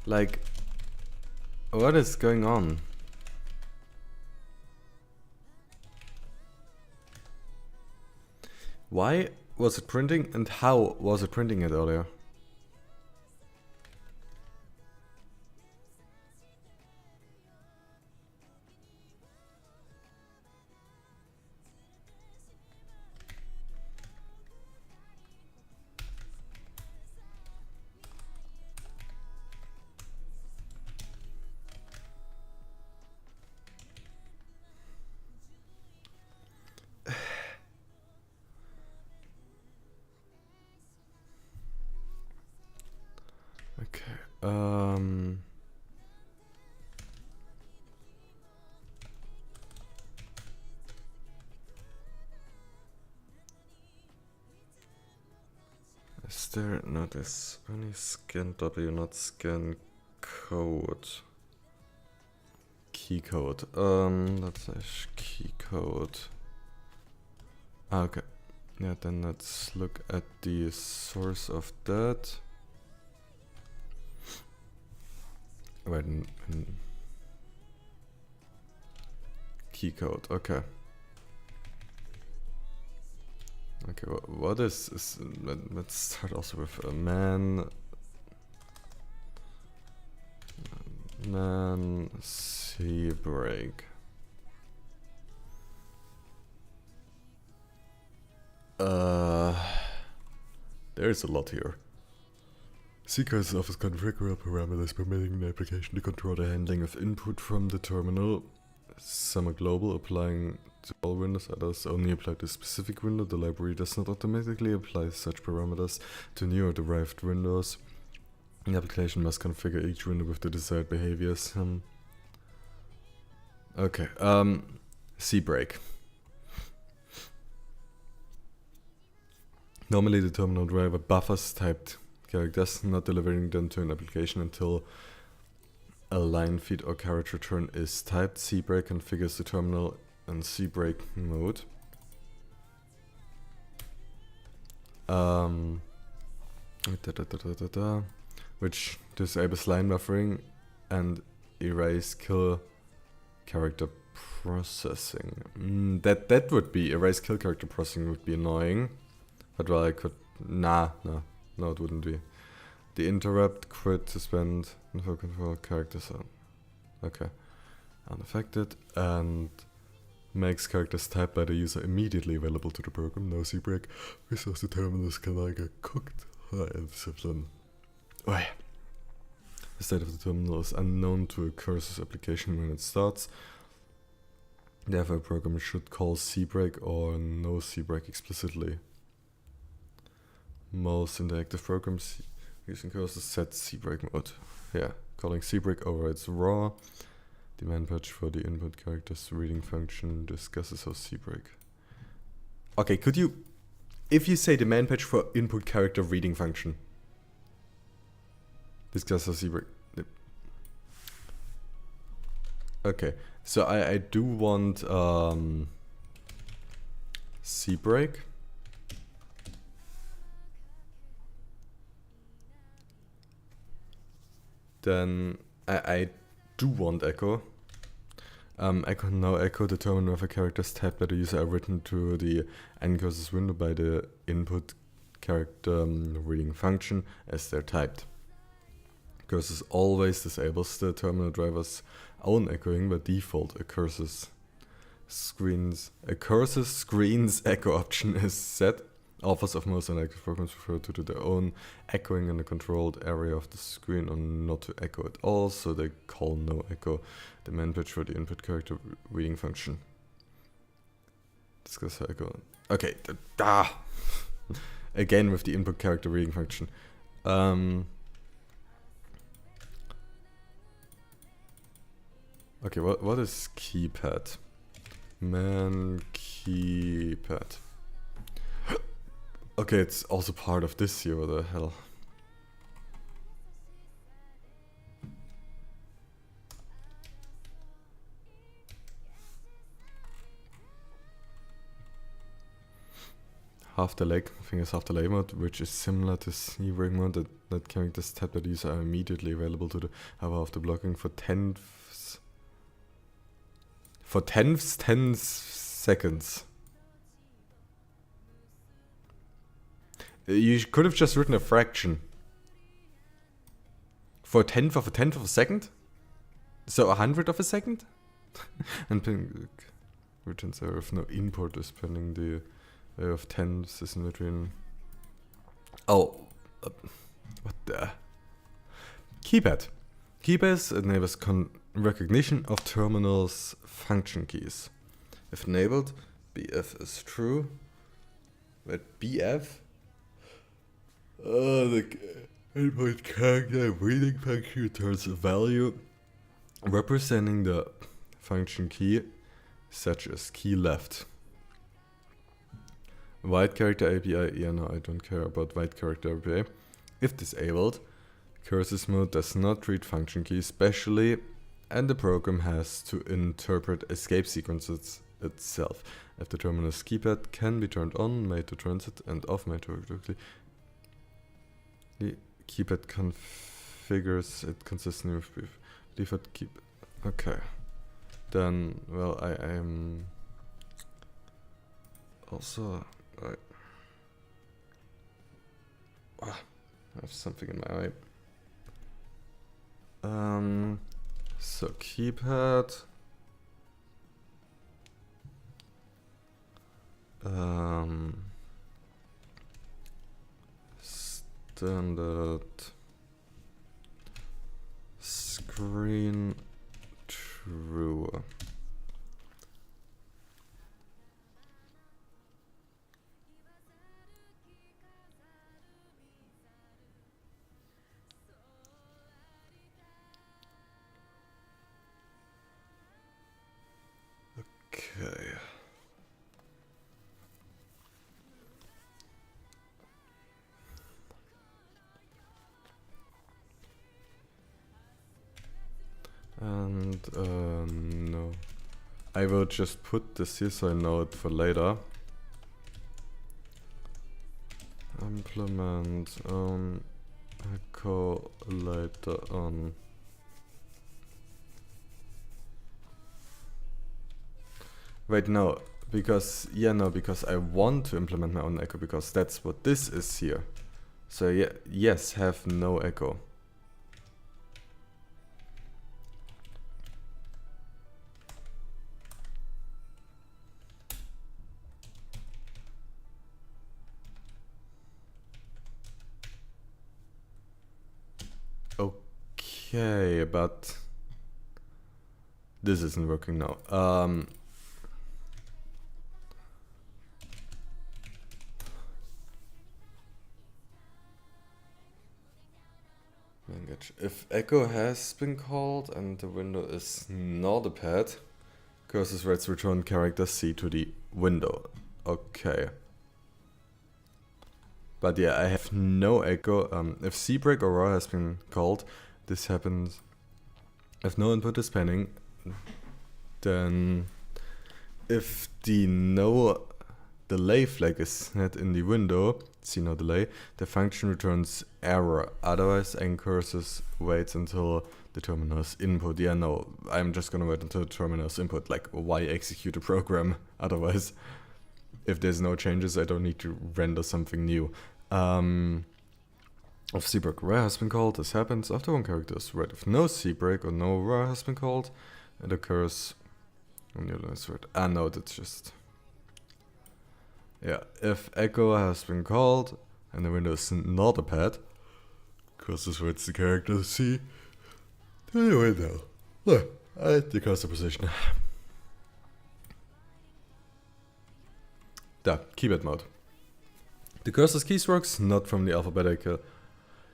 Like, what is going on? Why was it printing and how was it printing it earlier? Is there no this only scan W, not scan code? Key code. Let's say key code. Okay. Yeah, then let's look at the source of that. Wait, key code. Okay. Okay, what is let's start also with a man C break. There's a lot here. nCurses offers configurable parameters permitting the application to control the handling of input from the terminal. Some are global, applying to all windows, others only apply to a specific window. The library does not automatically apply such parameters to new or derived windows. The application must configure each window with the desired behaviors. Okay, C break. Normally the terminal driver buffers typed characters, not delivering them to an application until a line feed or character return is typed. C break configures the terminal in C break mode. Which disables line buffering and erase kill character processing. That would be erase kill character processing would be annoying. But well, I could no, it wouldn't be. The interrupt, quit, suspend, info control characters on. Okay. Unaffected and makes characters typed by the user immediately available to the program. No C break. Resource determinants can I get cooked. Discipline. Oh yeah. The state of the terminal is unknown to a curses application when it starts. Therefore, a program should call C break or no C break explicitly. Most interactive programs using curses set C break mode. Yeah, calling C break overrides raw. Demand patch for the input characters reading function discusses how C break. Okay, could you If you say the man page for input character reading function. Discuss zebra. Okay, so I do want C break. Then I do want echo. Echo no echo determine whether characters typed by the user are written to the nCurses window by the input character reading function as they're typed. Curses always disables the terminal driver's own echoing by default. A curses screens echo option is set. Authors of most unactive programs prefer to do their own echoing in the controlled area of the screen or not to echo at all, so they call no echo the man page for the input character reading function. Discuss how echo. Okay, again with the input character reading function. Okay, what is keypad? Man keypad. Okay, it's also part of this here, what the hell? Half delay, I think it's half delay mode, which is similar to C-break mode, that characters typed by the user are immediately available to the hover after blocking for 10 seconds. You could have just written a fraction. For a tenth of a second? So 100 of a second? And ping returns error if no import is pending the way of tenths is in between. Oh, what the? Keypad. Keypad enables recognition of terminals function keys. If enabled, BF is true. Wait, BF? The input character reading function returns a value representing the function key, such as key left. White character API, yeah, no, I don't care about white character API. If disabled, curses mode does not read function keys specially, and the program has to interpret escape sequences itself. If the terminal's keypad can be turned on, made to transit, and off, made to work directly. The keypad configures it consistently with default keypad. Okay. Then, well, I am also. I have something in my eye. So keypad. Standard screen true. Okay. And no, I will just put this here so I know it for later. Implement echo later on. Wait, no, because because I want to implement my own echo because that's what this is here. So yeah, yes, have no echo. Okay, but this isn't working now. If echo has been called and the window is not a pad, curses writes return character C to the window. Okay. But yeah, I have no echo. If C break or raw has been called, this happens. If no input is pending, then if the no delay flag is set in the window, see no delay, the function returns error. Otherwise, nCurses waits until the terminal's input. Yeah, no, I'm just gonna wait until the terminal's input. Like, why execute a program otherwise? If there's no changes, I don't need to render something new. If C break rare has been called, this happens after one character is read. If no C break or no rare has been called, it occurs when the other is read. Ah, no, that's just. Yeah, if echo has been called and the window is not a pad, because this reads the character C, then the window. Look, I declare the position. Da, keypad mode. The cursor's keystroke, not from the alphabetical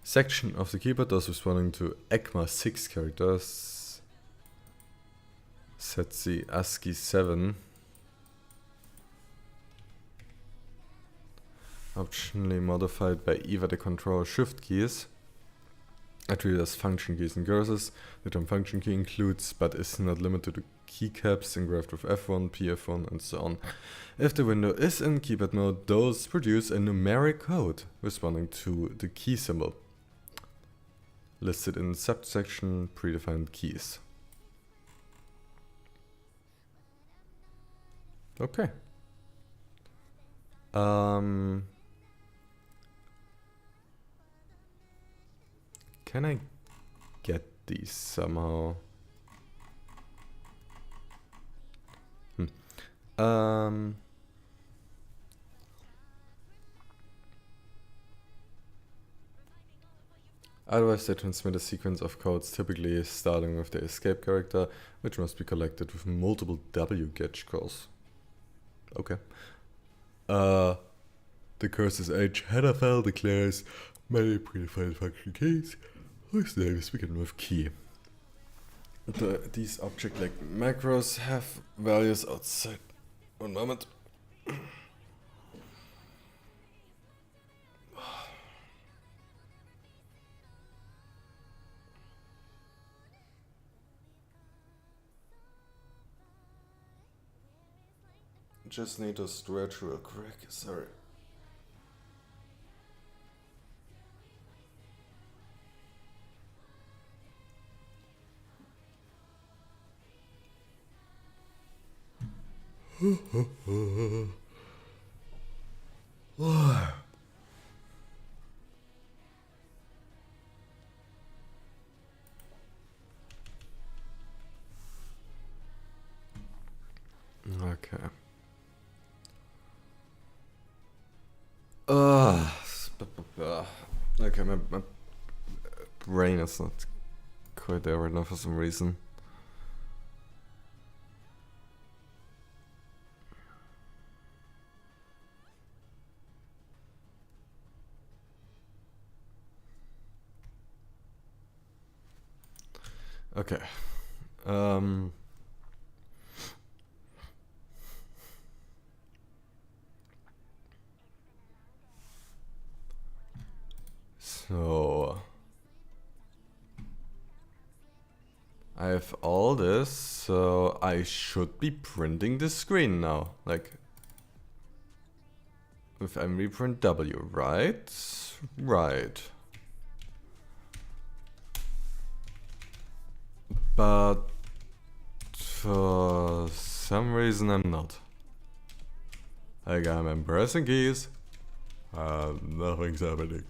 section of the keyboard, thus responding to ECMA 6 characters. Set the ASCII 7. Optionally modified by either the control shift keys. Attributed as function keys and cursors. The term function key includes, but is not limited to, keycaps engraved with F1, PF1, and so on. If the window is in keypad mode, those produce a numeric code responding to the key symbol listed in subsection predefined keys. Okay. Can I get these somehow? Otherwise, they transmit a sequence of codes, typically starting with the escape character, which must be collected with multiple wget calls. Okay. The cursor's H header file declares many predefined function keys whose names begin with key. These object-like macros have values outside. One moment. Just need to stretch real quick, sorry. Okay. Okay, my brain is not quite there right now for some reason. Okay. So I have all this, so I should be printing the screen now, like with mvprint W, right? Right. But for some reason I'm not. Like, I'm pressing keys, nothing's happening.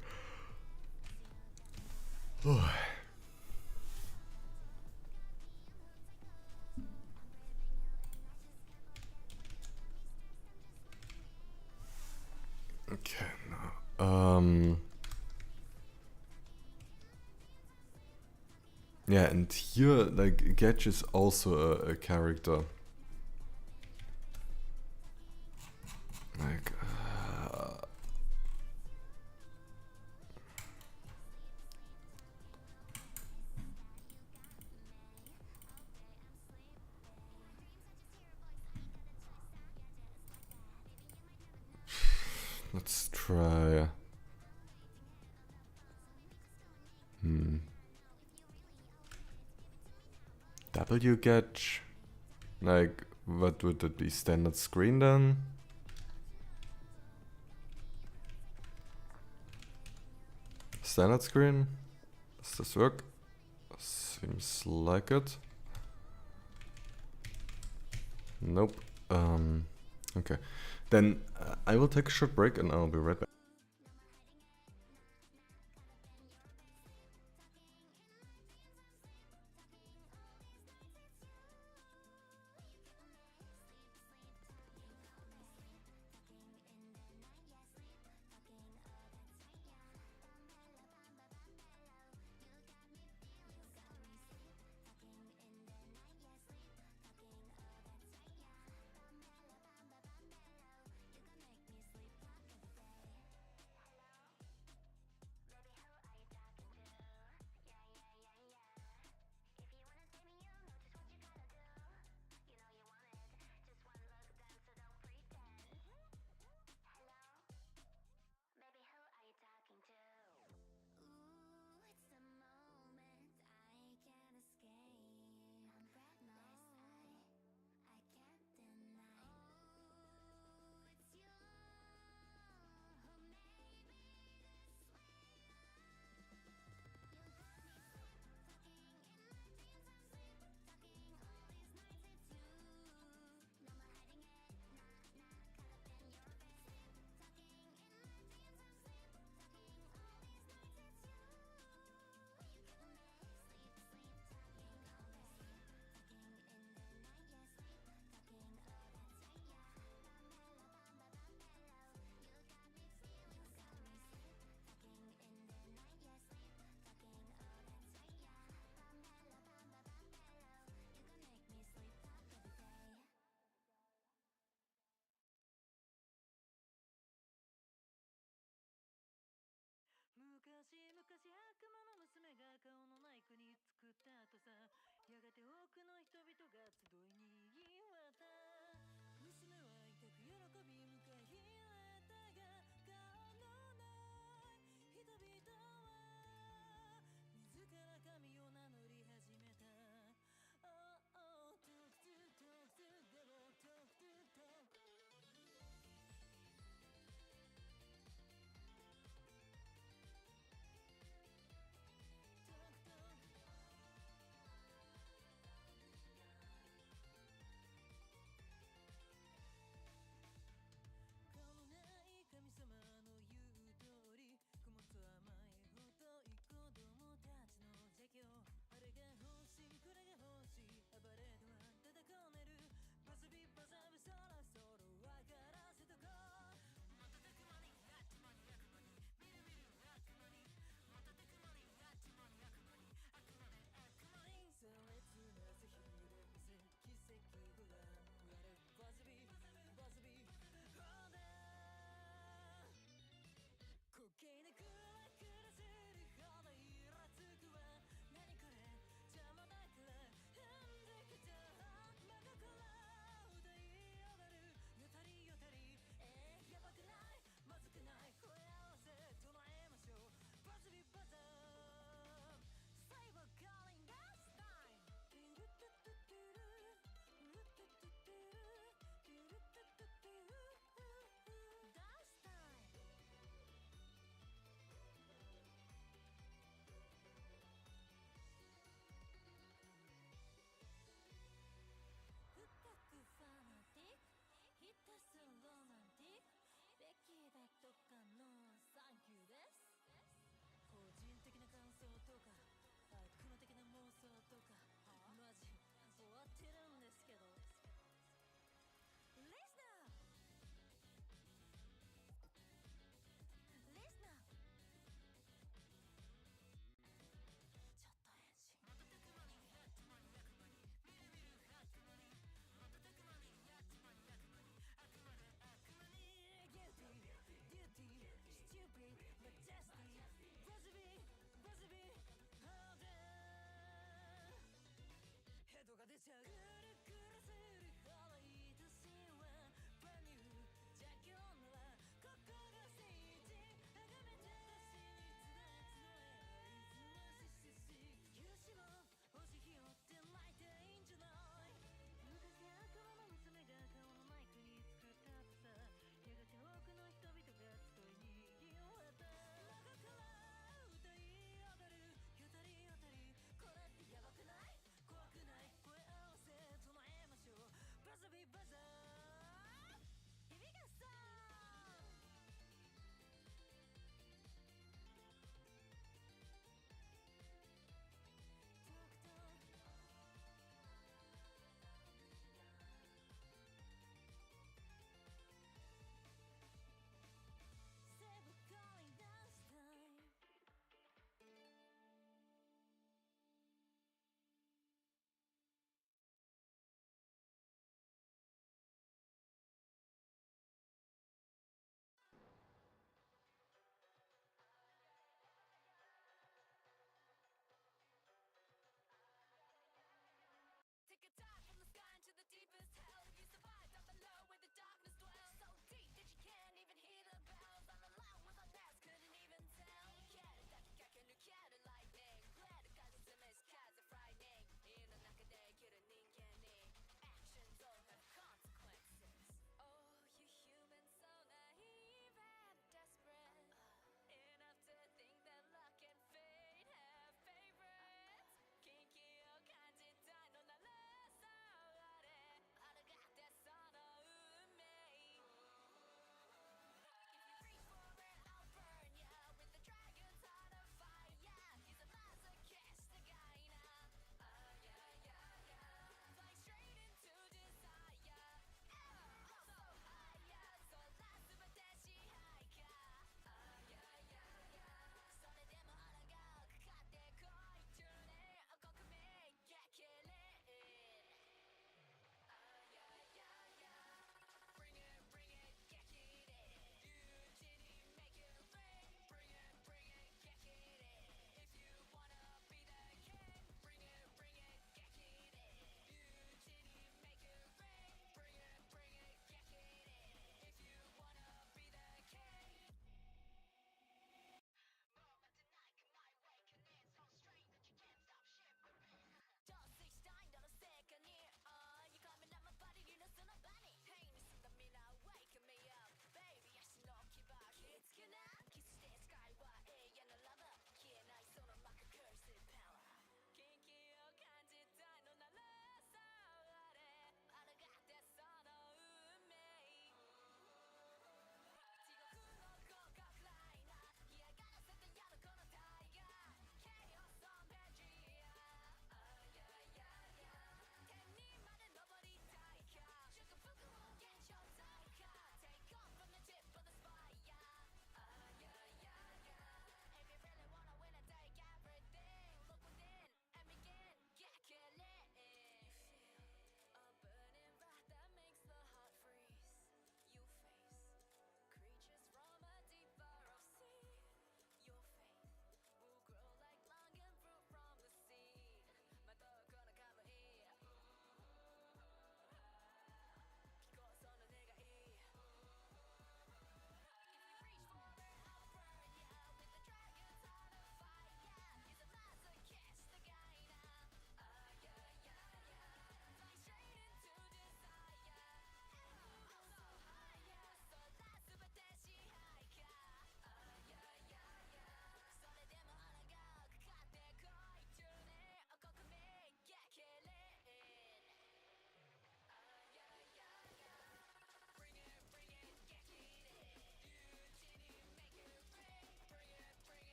Okay, now, yeah, and here, like, Getch is also a character. Like, let's try. W gauge? Like, what would it be? Standard screen then? Standard screen? Does this work? Seems like it. Nope. Okay. Then I will take a short break and I'll be right back.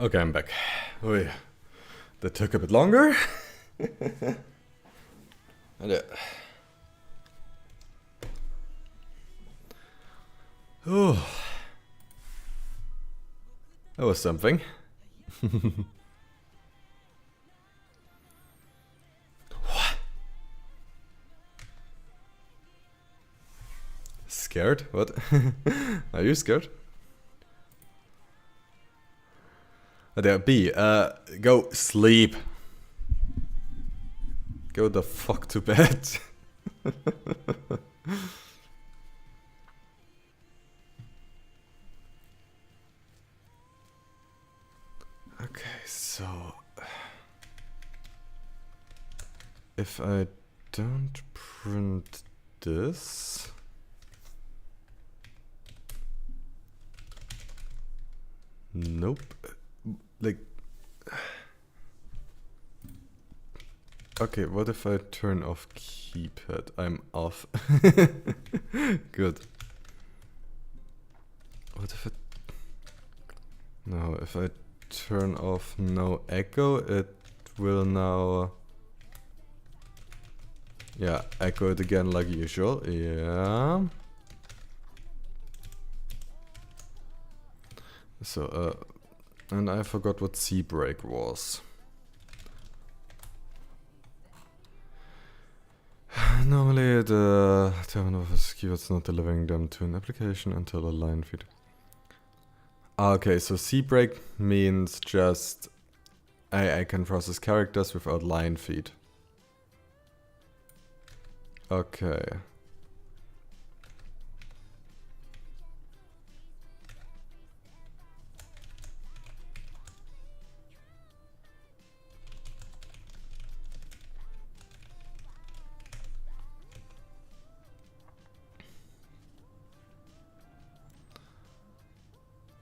Okay, I'm back. Oi, that took a bit longer. And yeah. Oh, that was something. What? Scared? What? Are you scared? There, B, go sleep. Go the fuck to bed. Okay, so if I don't print this, nope. Like, okay, what if I turn off keypad? I'm off. Good. What if it... No, if I turn off no echo, it will now... Yeah, echo it again like usual. Yeah. So, and I forgot what C break was. Normally the terminal of keywords not delivering them to an application until a line feed. Okay, so C break means just I can process characters without line feed. Okay.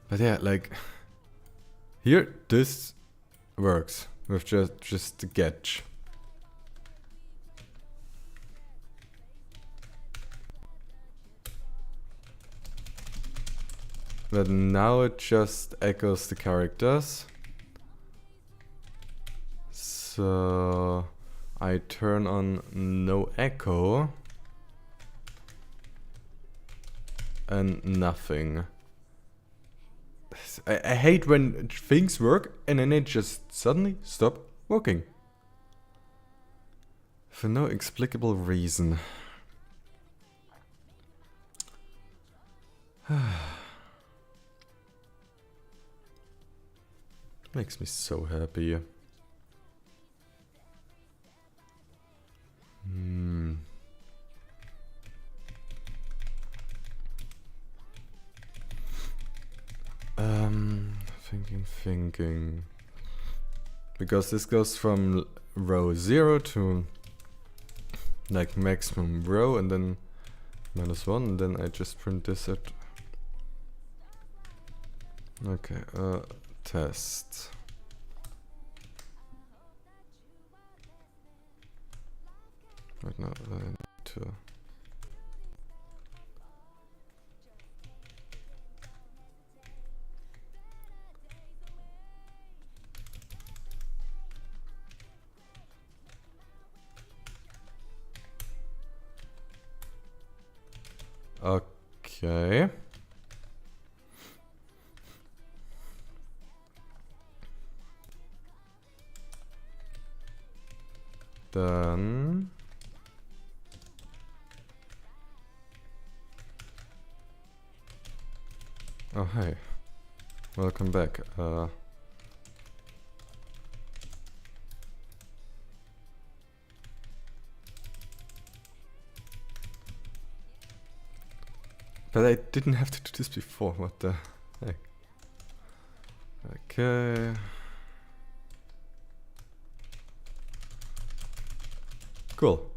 But yeah, like here this works with just the getch. But now it just echoes the characters. So I turn on no echo and nothing. I hate when things work and then it just suddenly stop working. For no explicable reason. Makes me so happy. Thinking. Because this goes from row 0 to like maximum row and then -1 and then I just print this at... Okay, test. Right now I need to... Okay. Then... Oh, hey. Welcome back. But I didn't have to do this before, what the heck? Okay. Cool.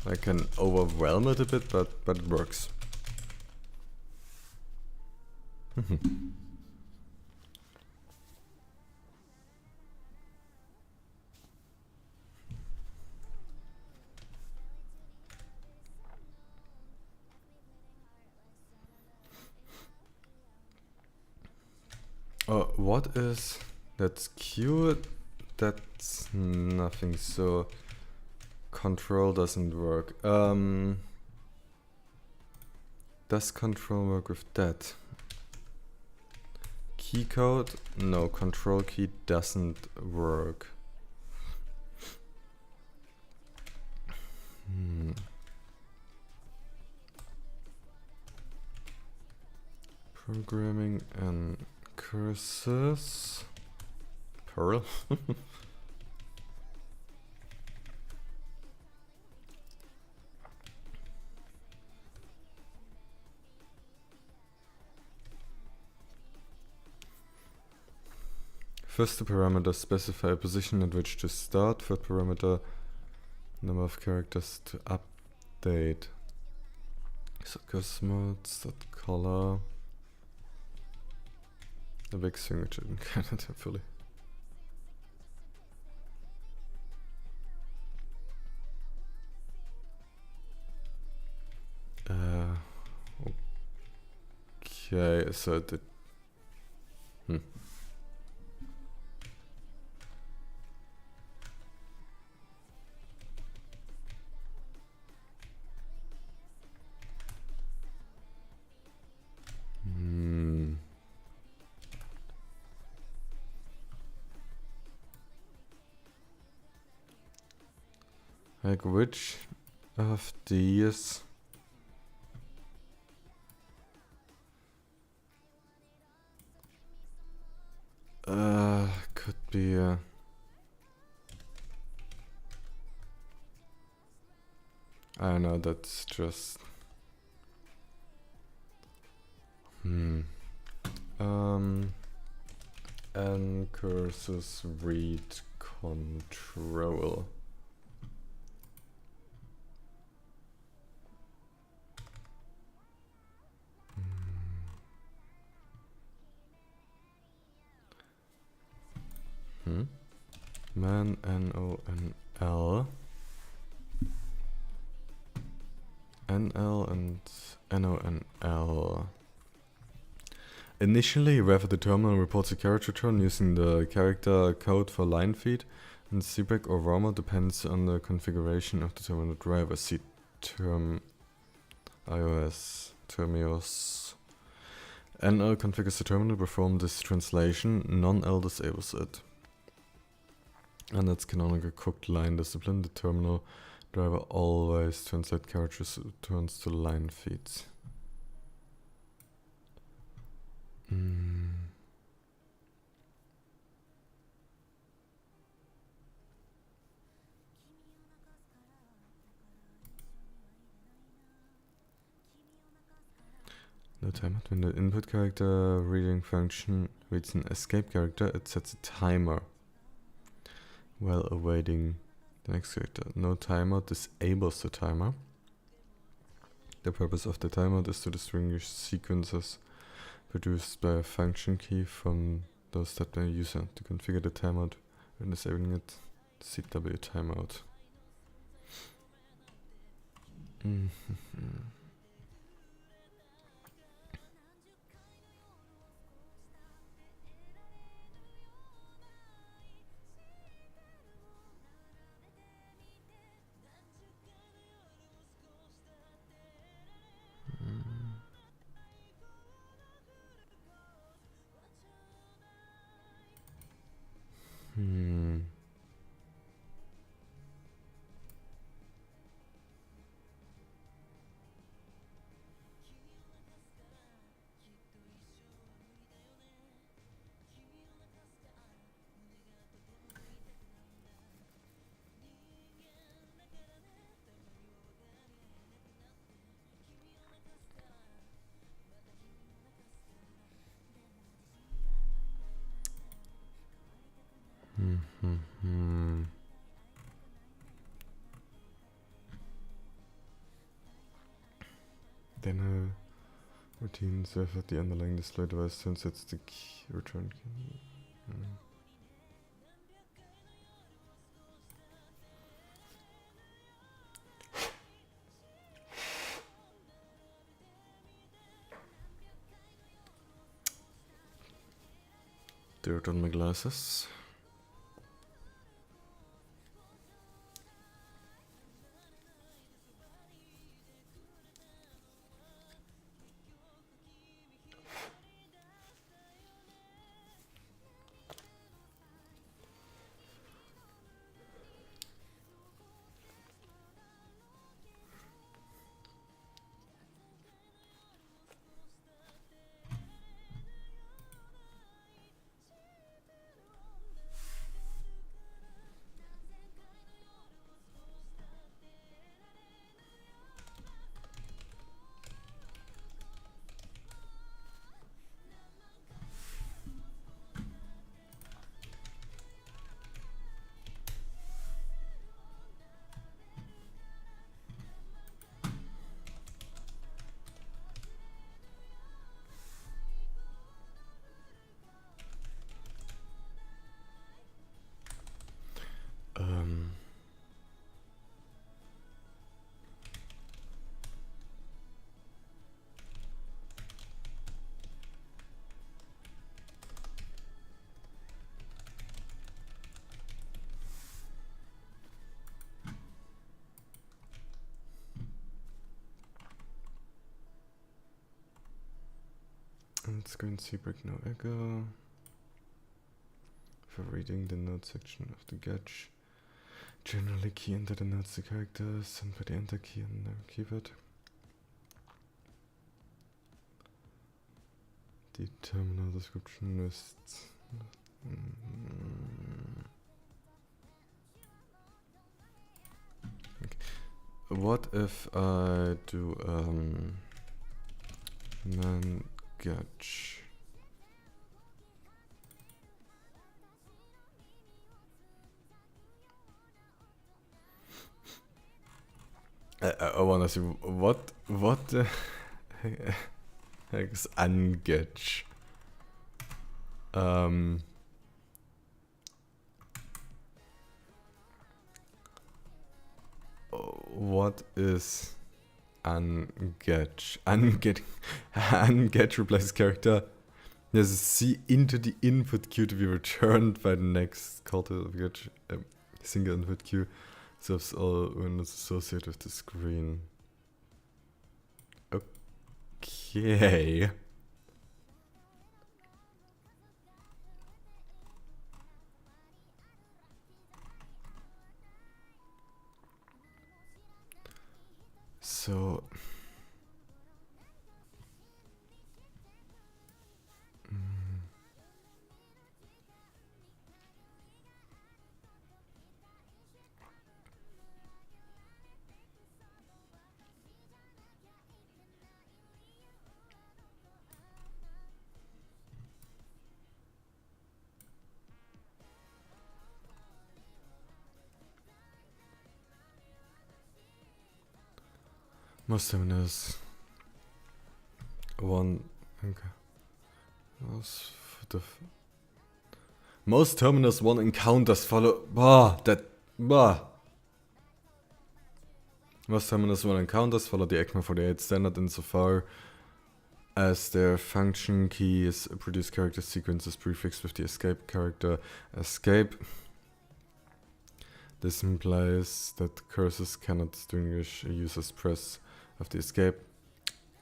I can overwhelm it a bit, but it works. What is... That's Q, that's nothing, so control doesn't work. Does control work with that? Key code? No, control key doesn't work. Programming and curses. Perl. First parameter specify a position at which to start. Third parameter number of characters to update. So modes, that color. The big thing which I didn't get it fully. Okay, so the like which of these could be I don't know, that's just nCurses read control. Man, N-O-N-L. N-L and N-O-N-L. Initially, whether the terminal reports a character turn using the character code for line feed, and CBAC or ROMA depends on the configuration of the terminal driver. See term iOS termios. NL configures the terminal to perform this translation, non-L disables it. And that's canonical cooked line discipline. The terminal driver always translate characters turns to line feeds. No timer. When the input character reading function reads an escape character, it sets a timer while awaiting the next character. No timer disables the timer. The purpose of the timer is to distinguish sequences produced by a function key from those set by a user. To configure the timeout when disabling it, CW timeout. Then routine serve at the underlying display device turns its the key return key. Dirt on my glasses. Let's go and see break no echo. For reading the note section of the getch. Generally key enter the notes the characters and put the enter key on the keypad. The terminal description lists. Okay. What if I do non-getch? I wanna see what the heck is ungetch? What is ungetch? Ungetch replaces character. There's a C into the input queue to be returned by the next call to getch single input queue. Serves all when it's associated with the screen. Okay. So most terminals one. Okay. Most terminals one encounters follow. Most terminals one encounters follow the ECMA 48 standard insofar as their function keys produce character sequences prefixed with the escape character escape. This implies that curses cannot distinguish a user's press of the escape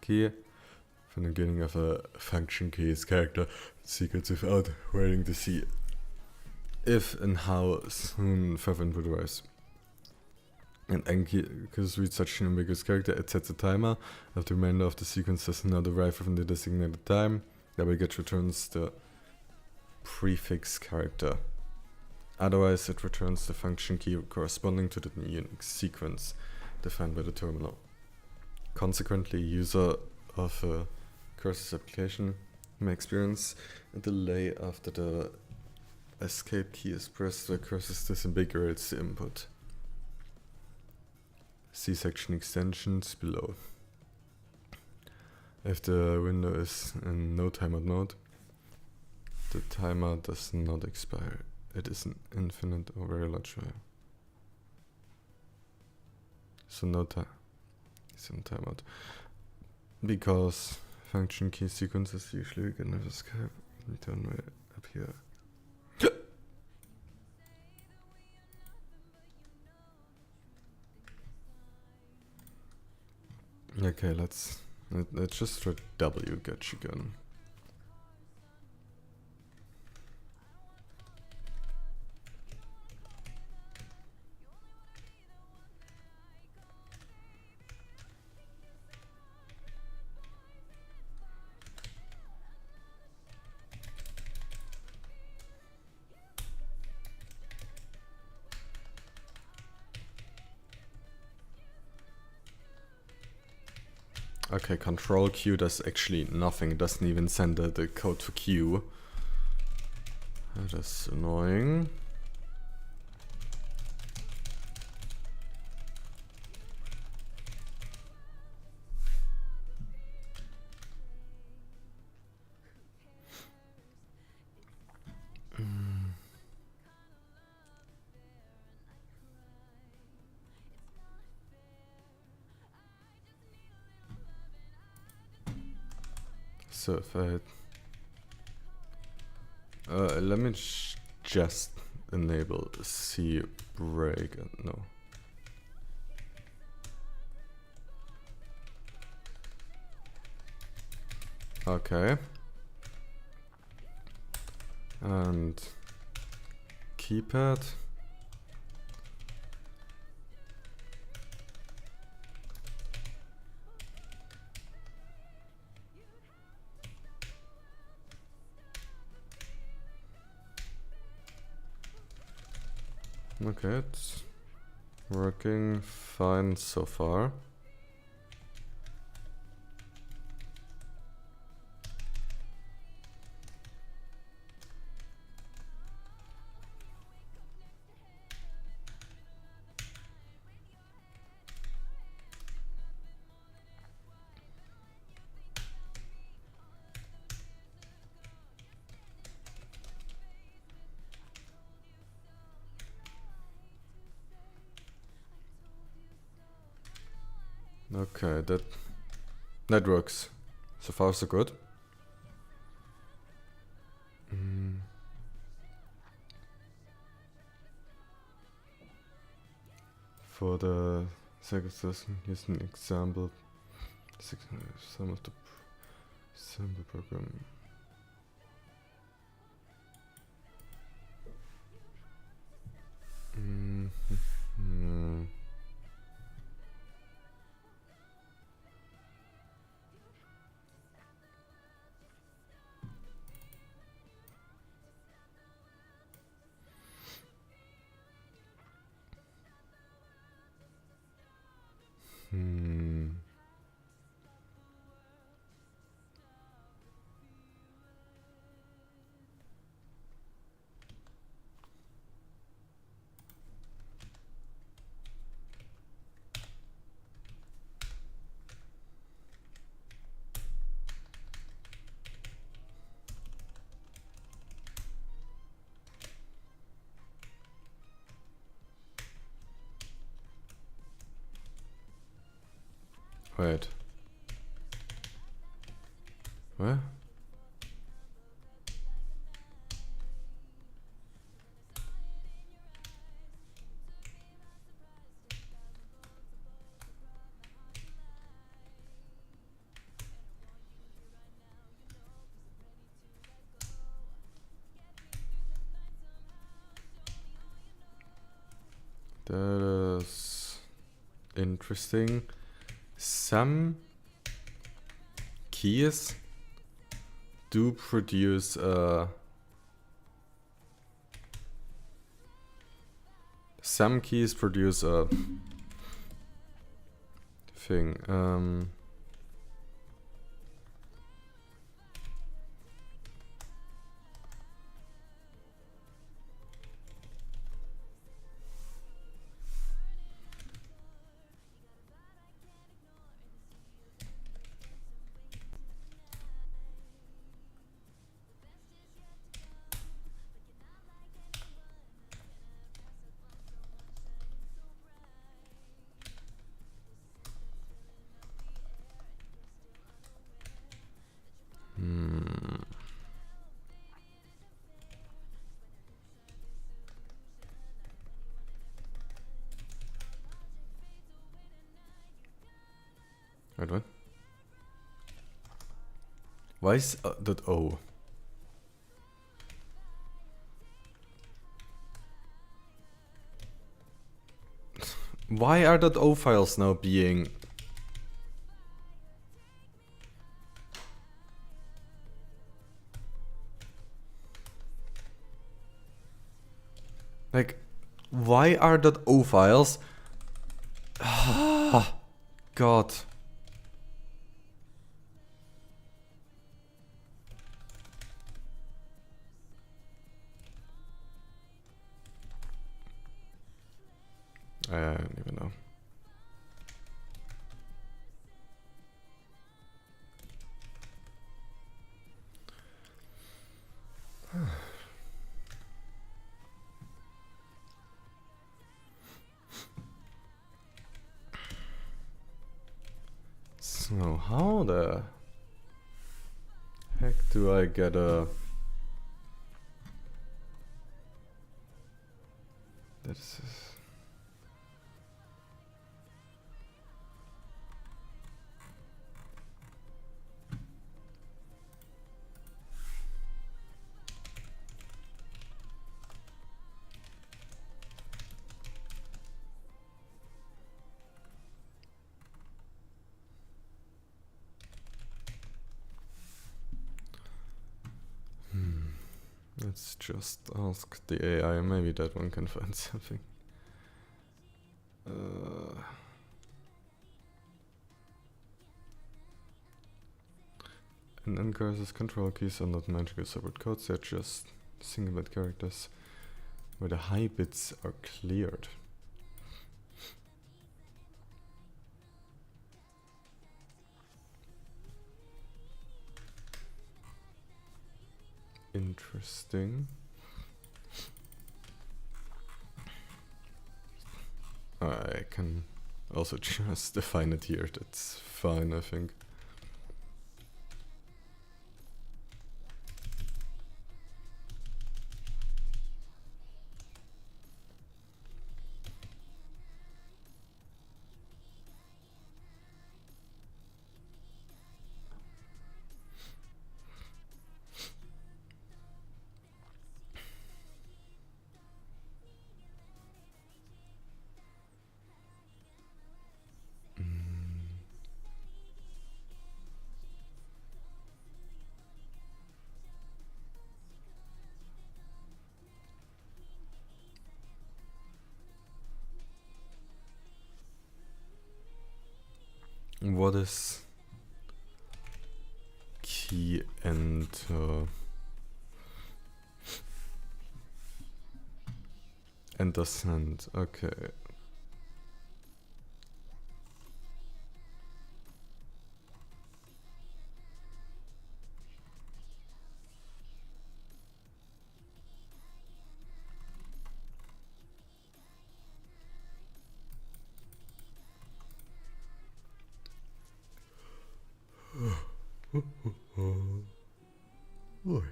key from the beginning of a function key's character sequence without waiting to see if and how soon further input arrives. And nCurses reads such an ambiguous character, it sets a timer. If the remainder of the sequence does not arrive within the designated time, double getch returns the prefix character. Otherwise, it returns the function key corresponding to the unique sequence defined by the terminal. Consequently, user of a curses application may experience a delay after the escape key is pressed where curses disambiguates the input. See section extensions below. If the window is in no timeout mode, the timer does not expire. It is an infinite or very large value. So no time. It's in timeout. Because function key sequences usually begin with escape and turn way up here. Okay, let's just try W, get you gun. Okay, control Q does actually nothing. It doesn't even send the code to Q. That is annoying. So if I let me just enable C break. No. Okay. And keypad. Okay, it's working fine so far. Okay, that works. So far so good. For the second session, here's an example. Some of the sample program. Wait. Where? That is interesting. Some keys do produce some keys produce a thing. Wait, what? Why is that O? Why are that O files now being... Like, why are that O files... Ah, God. I don't even know. So how the heck do I get a... This is... Let's just ask the AI, maybe that one can find something. And nCurses control keys are not magical separate codes, they're just single bit characters where the high bits are cleared. Interesting. I can also just define it here, that's fine, I think. What is key and send? Okay. Boy.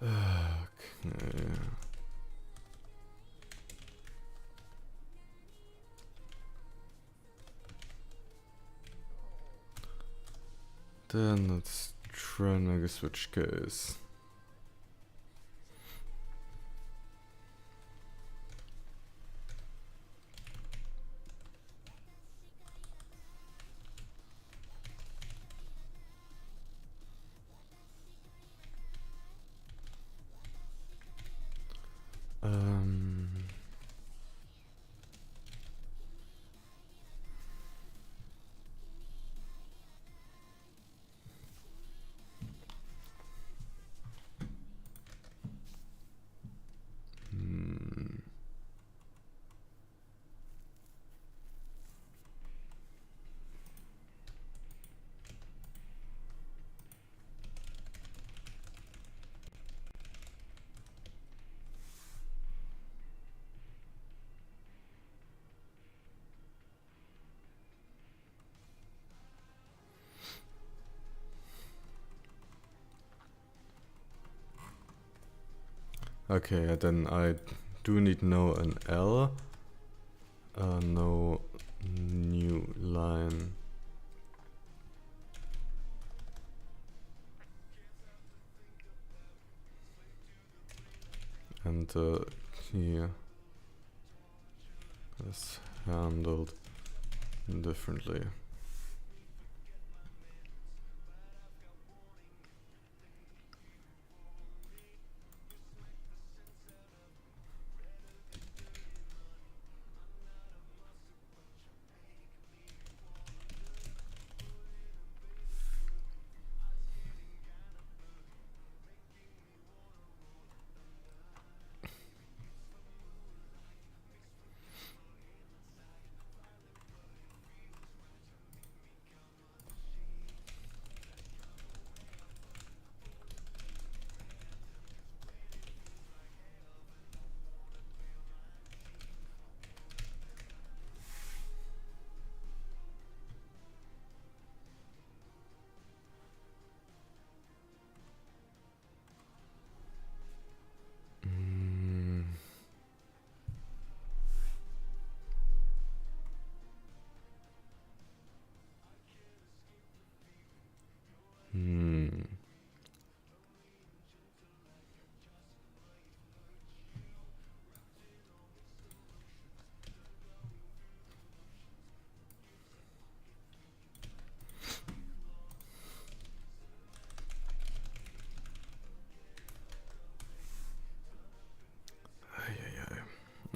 Okay. Then let's try and make a switch case. Okay, then I do need no an L. No new line. And here is handled differently.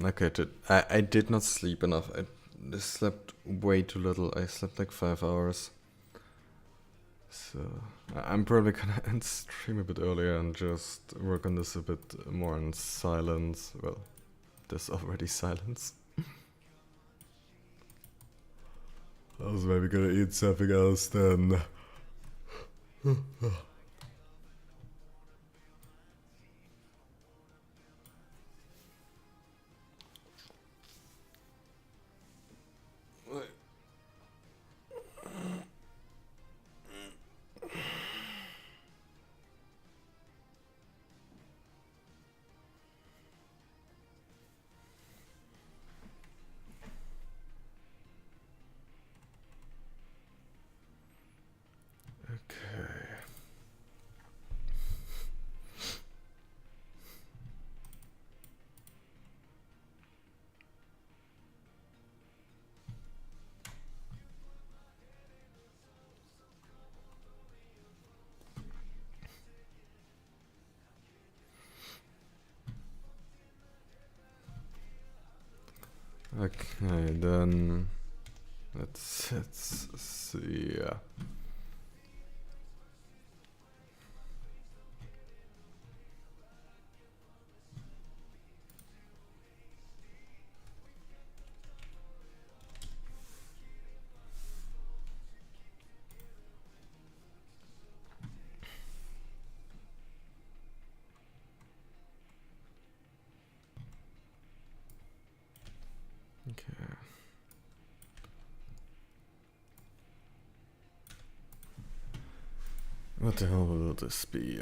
Okay, I did not sleep enough. I slept way too little. I slept like 5 hours. So I'm probably gonna end stream a bit earlier and just work on this a bit more in silence. Well, there's already silence. I was maybe gonna eat something else then. Okay, then let's see. Okay. What the hell will this be?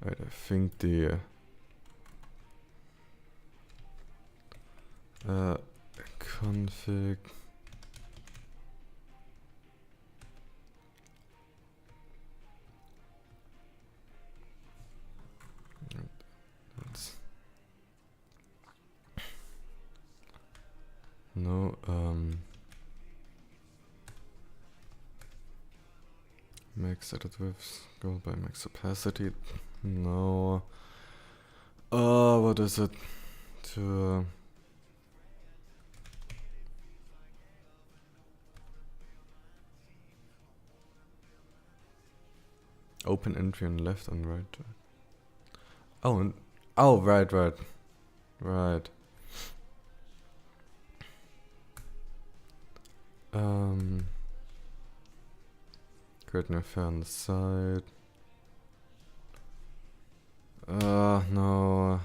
Right, I think the config. No, max edit width, go by max opacity. No. What is it? To open entry on left and right. Oh, and oh, right. Create new affair on the side. No.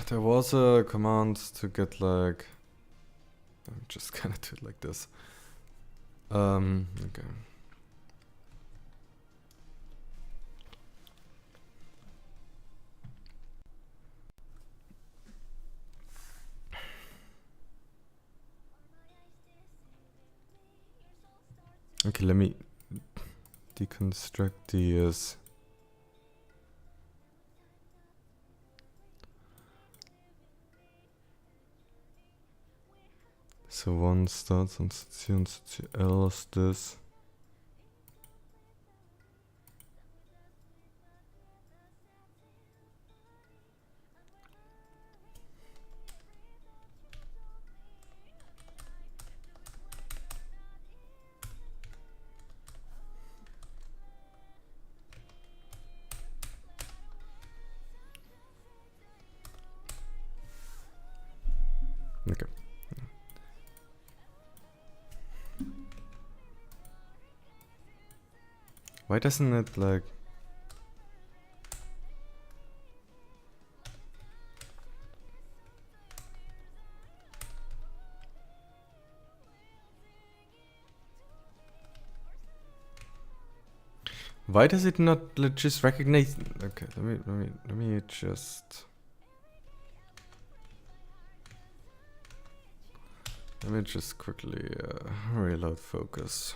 There was a command to get like. I'm just gonna do it like this. Okay. Okay, let me deconstruct these. So one starts on L is this. Okay. Why doesn't it like... Why does it not just recognize... Okay, let me just... Let me just quickly reload focus.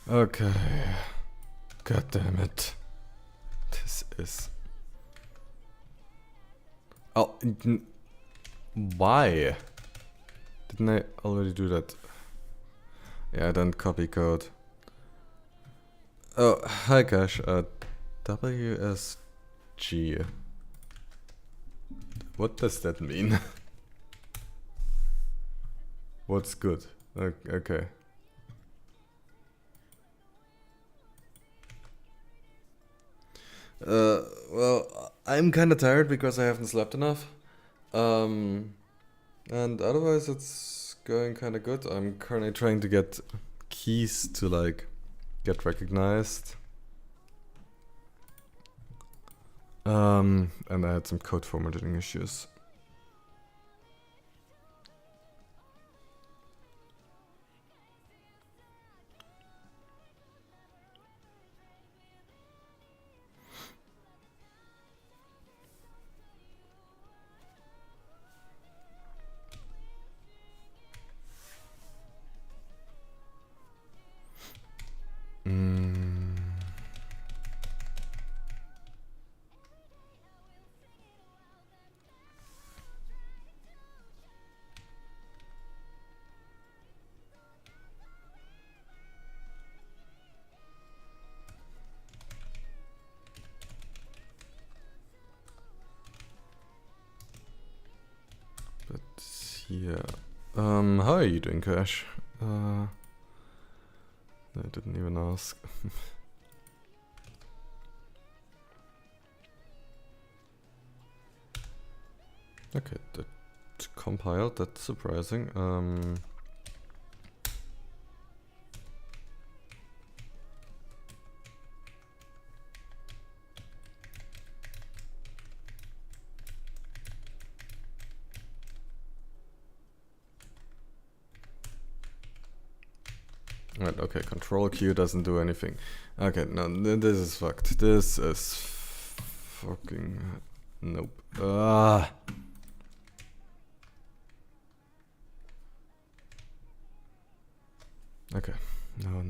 Okay. God damn it. This is... Oh, why? Didn't I already do that? Yeah, I don't copy code. Oh, hi Cash. WSG. What does that mean? What's good? Okay. Well, I'm kind of tired because I haven't slept enough. And otherwise it's going kind of good. I'm currently trying to get keys to like get recognized. And I had some code formatting issues. But yeah. How are you doing, Cash? I didn't even ask. Okay, that compiled, that's surprising. Right, okay, control Q doesn't do anything. Okay, no, this is fucked. This is fucking... Nope. Ah. Okay. No.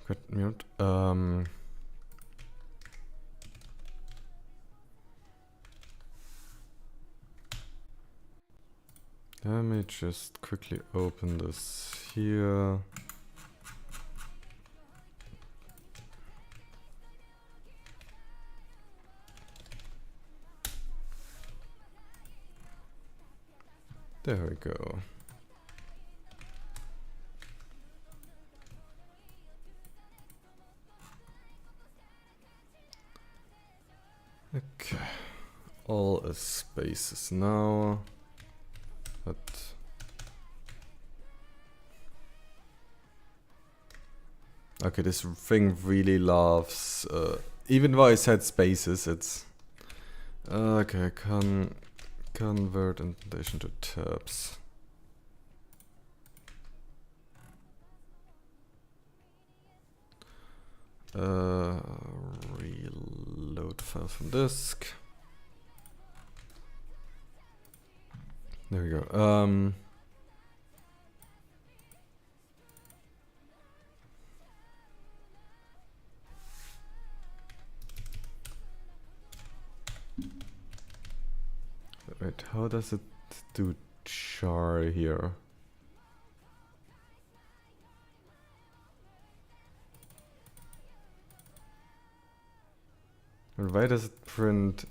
Got mute. Let me just quickly open this here. There we go. Okay, all is spaces now, but okay, this thing really loves, even though I said spaces, it's okay. Convert indentation to tabs. Reload file from disk. There we go. Wait, how does it do char here? And why does it print?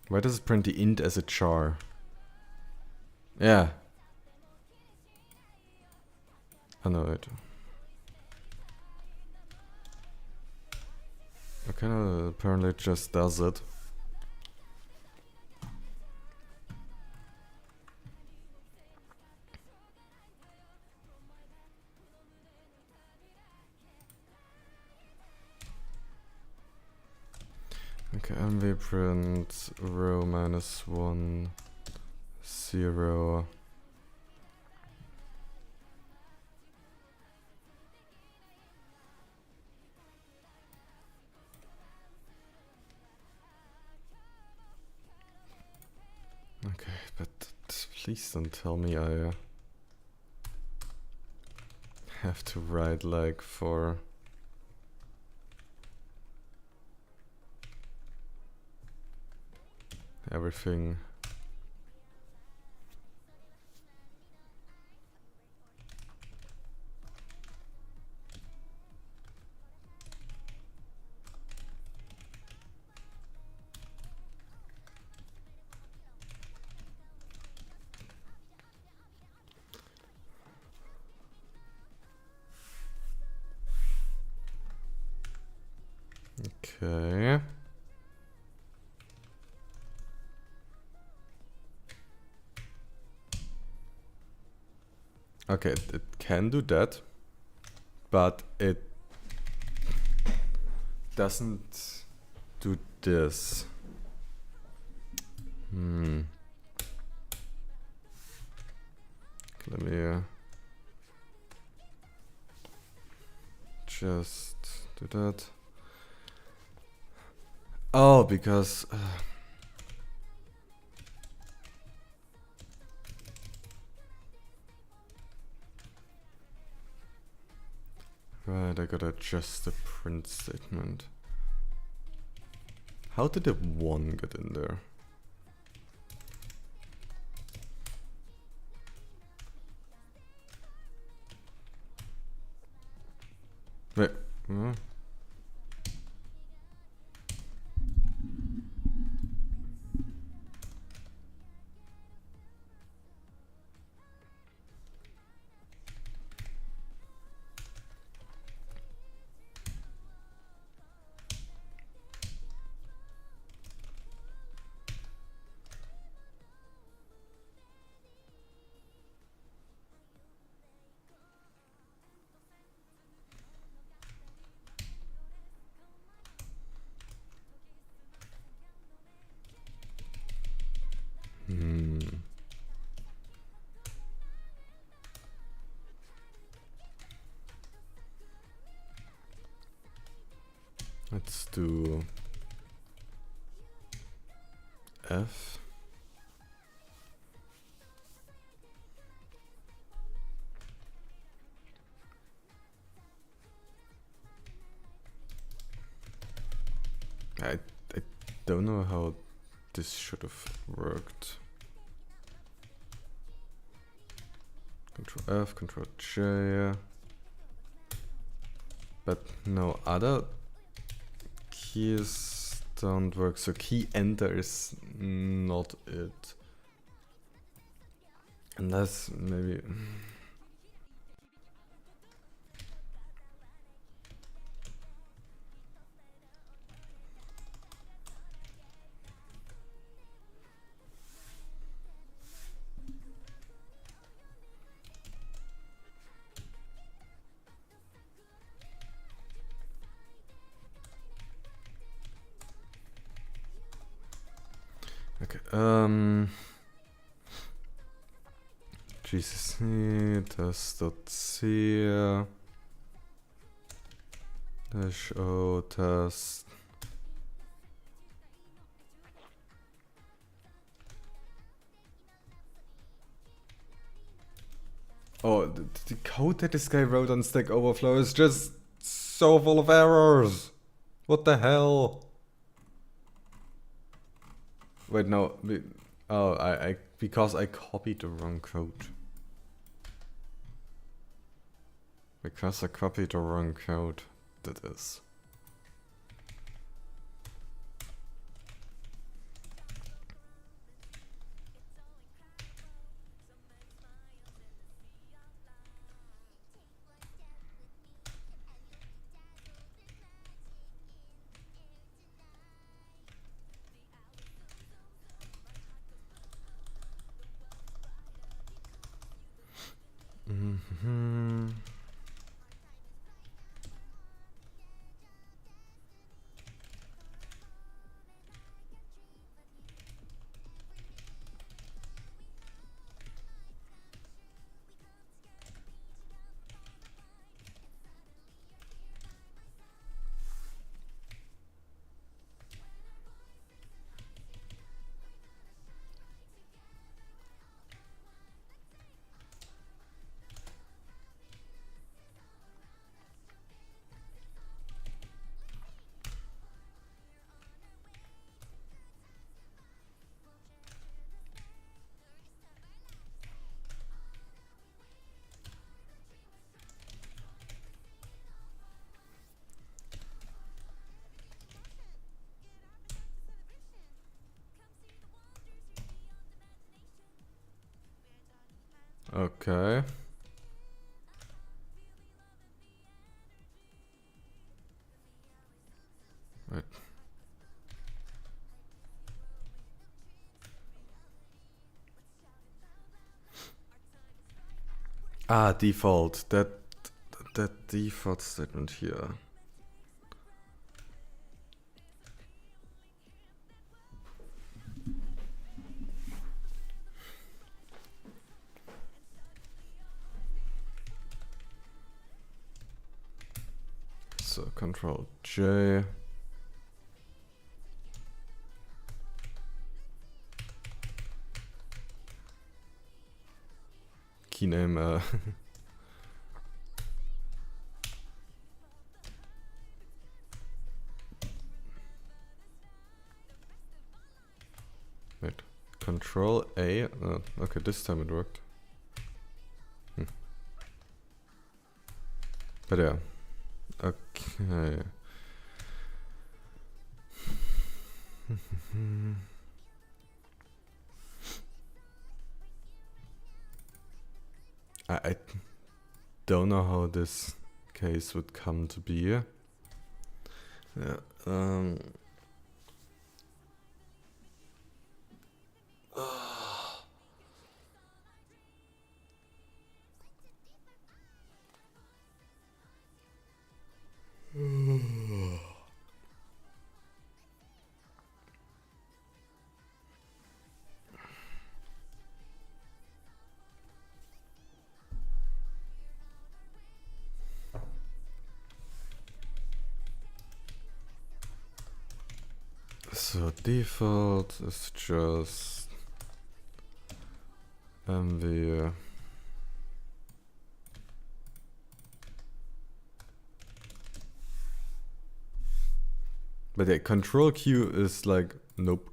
Why does it print the int as a char? Yeah. I know it. Okay, no, apparently it just does it. Okay, mv print row -1 0. Okay, but please don't tell me I have to write like for everything. Okay. Okay, it can do that, but it doesn't do this. Let me just do that. Oh, because right, I gotta adjust the print statement. How did the 1 get in there? Wait. Let's do F. I don't know how this should have worked. Control F, Control J. But no other keys don't work, so key enter is not it. Unless maybe... Okay, GCC, test.c, dash o, test. Oh, the code that this guy wrote on Stack Overflow is just so full of errors. What the hell? Wait, no. Oh, because I copied the wrong code. Because I copied the wrong code. That is. Mm-hmm. Okay. Right. Ah, default. That default statement here. So Control J. Key name. Wait. Control A. Okay, this time it worked. But yeah. Okay. I don't know how this case would come to be. Yeah. So default is just MV. But yeah, Control Q is like, nope.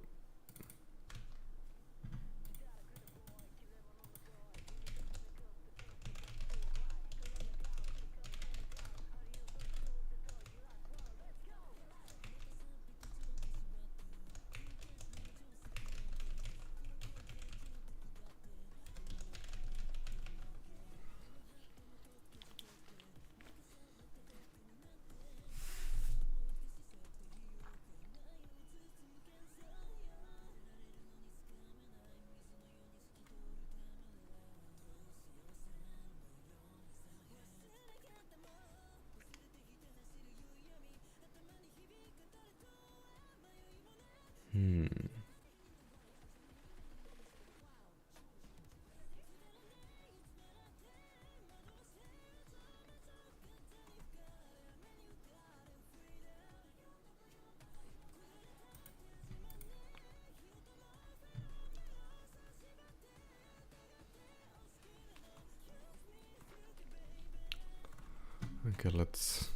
Okay, let's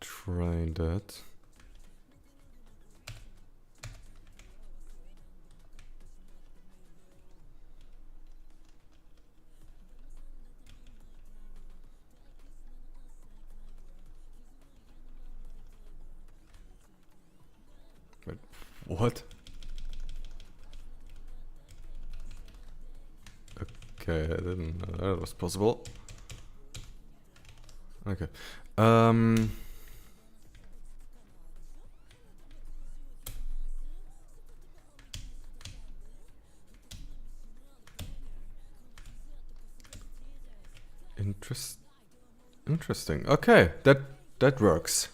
try that. Wait, what? Okay, I didn't know that was possible. Okay. Interesting. Okay, that works.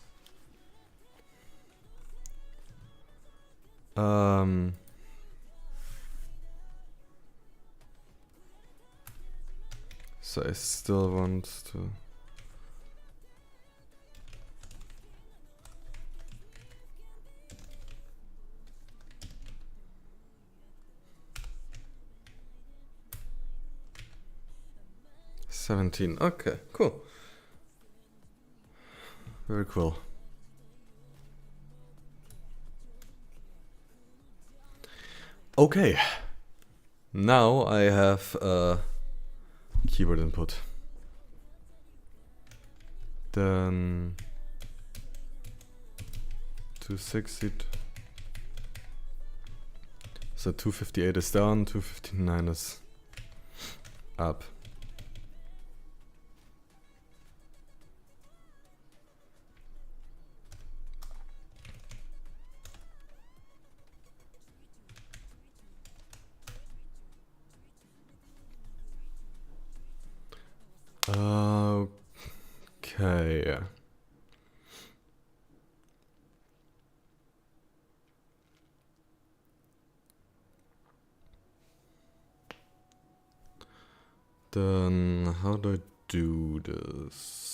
So I still want to. $17. Okay, cool. Very cool. Okay. Now I have keyboard input. Then 260. So 258 is down, 259 is up. Okay. Then how do I do this?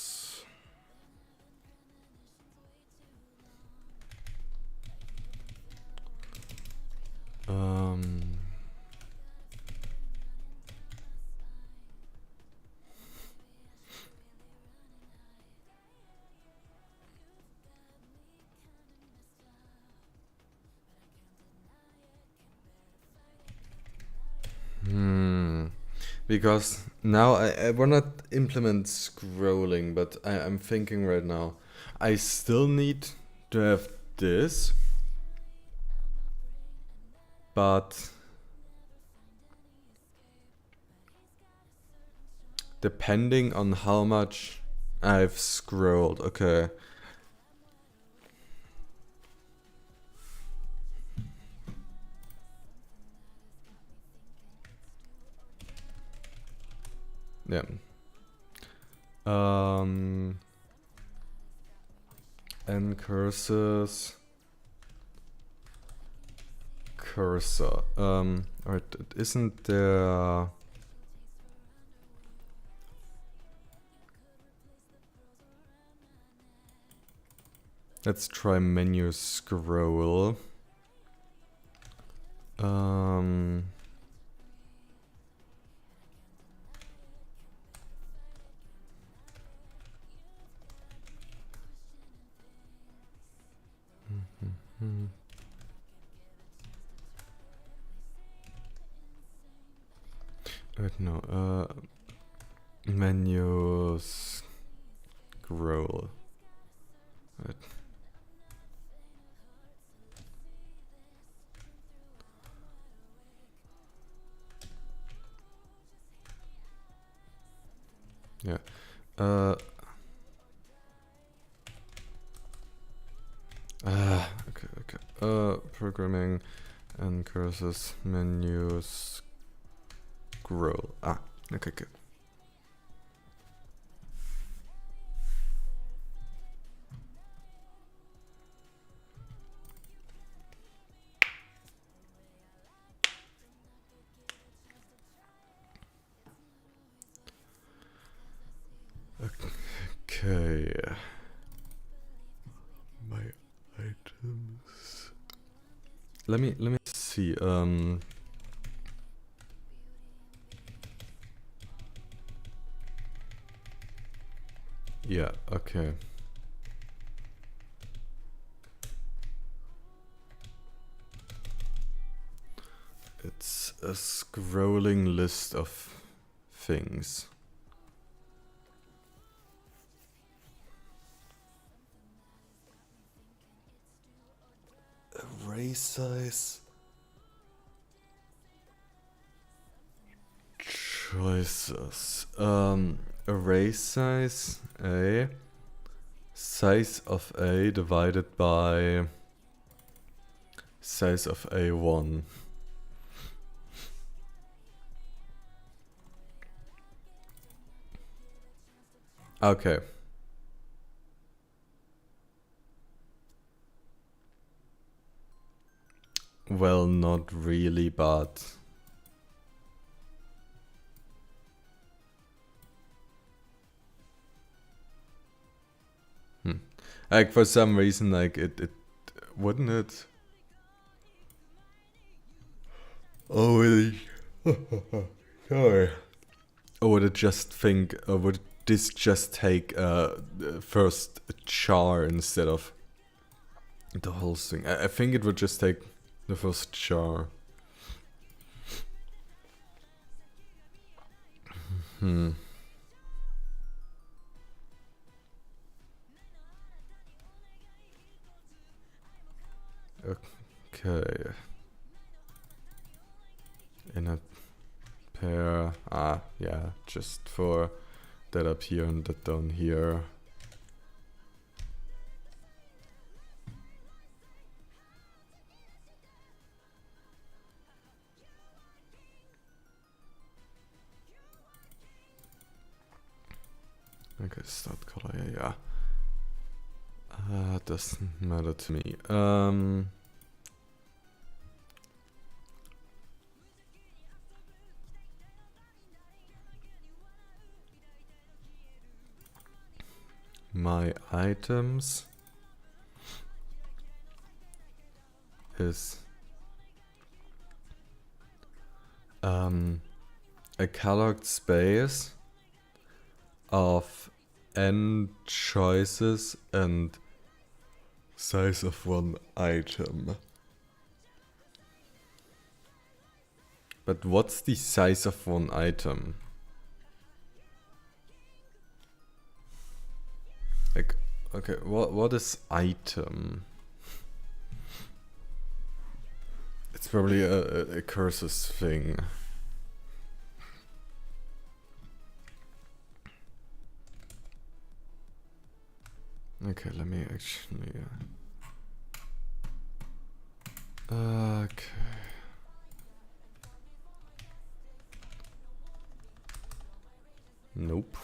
Because now I wanna implement scrolling, but I'm thinking right now, I still need to have this, but depending on how much I've scrolled, okay. Yeah. nCurses. Cursor. Alright, isn't there... Let's try menu scroll. Wait, no. Menu scroll. Wait. Yeah. Okay, okay. Programming nCurses menu scroll. Ah, okay, good. Okay. My items. Let me see. Yeah, okay. It's a scrolling list of things. Array size. Choices. Array size A. Size of A divided by size of A1. Okay. Well, not really, but... Like, for some reason, like, it wouldn't it? Oh, really? Sorry. Or would it just think, or would this just take first a char instead of the whole thing? I think it would just take the first char. Okay. In a pair. Ah, yeah, just for that up here and that down here. Okay, start color, yeah. Doesn't matter to me. My items is a colored space of n choices and size of one item. But what's the size of one item? Like, okay, what is item? It's probably a curses thing. Okay, let me actually... okay. Nope.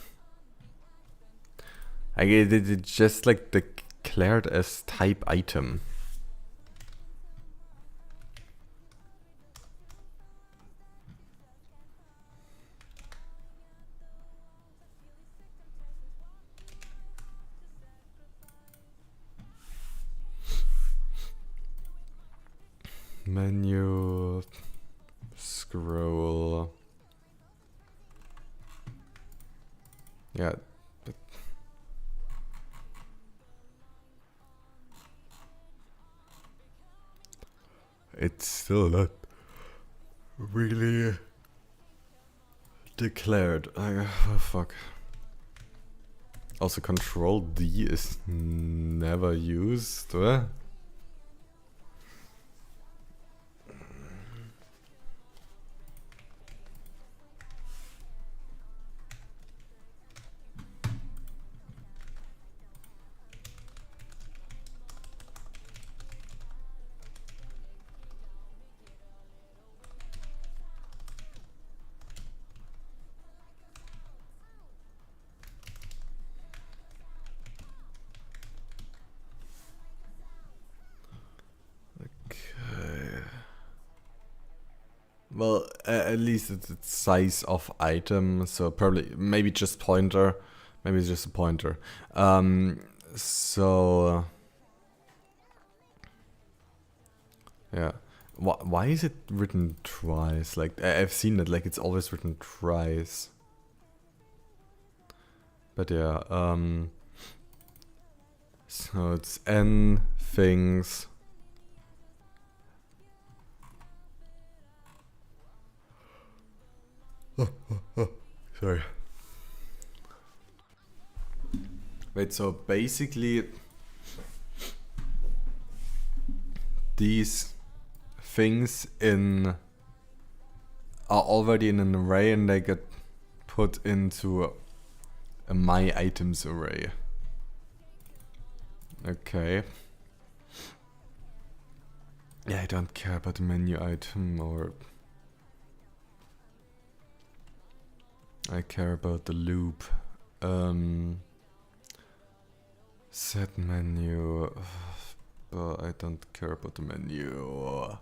I get it just like declared as type item. Menu scroll. Yeah. It's still not really Declared. Oh, fuck. Also, Control D is never used. Well, at least it's size of item, so probably maybe just pointer, maybe it's just a pointer. So yeah, why is it written twice? Like I've seen it, like it's always written twice. But yeah, so it's n things. Sorry. Wait, so basically these things are already in an array and they get put into a my items array. Okay. Yeah, I don't care about the menu item, or I care about the loop. Set menu, but I don't care about the menu.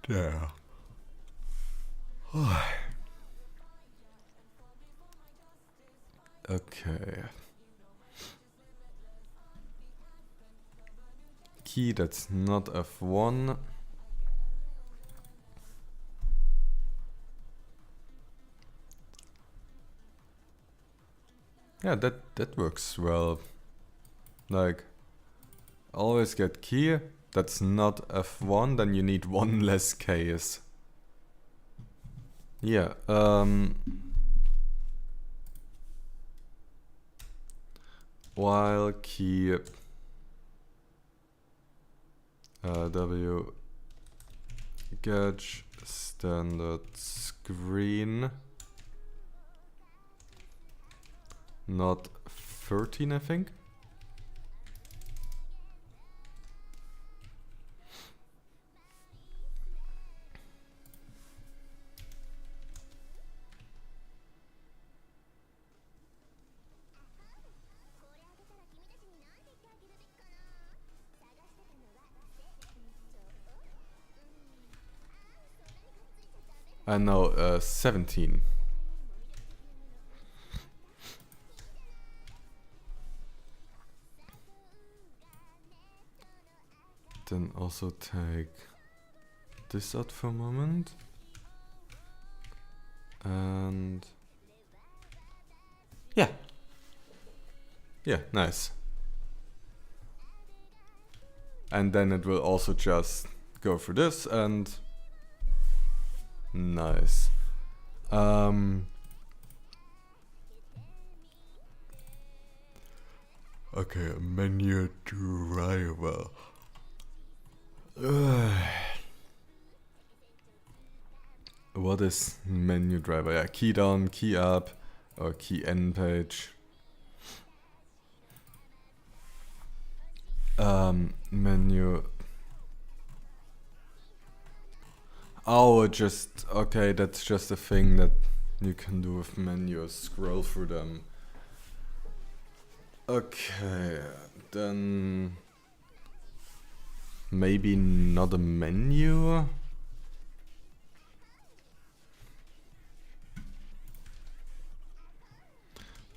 Yeah. Okay. Key, that's not F1. Yeah, that works well. Like, always get key. That's not F1, then you need one less case. Yeah, while key W gauge standard screen, not 13, I think. I know, 17. Then also take this out for a moment. And yeah. Yeah, nice. And then it will also just go for this and nice. Okay, menu driver. What is menu driver? Yeah, key down, key up, or key end page. Menu. Oh, just okay. That's just a thing that you can do with menus. Scroll through them. Okay, then maybe not a menu.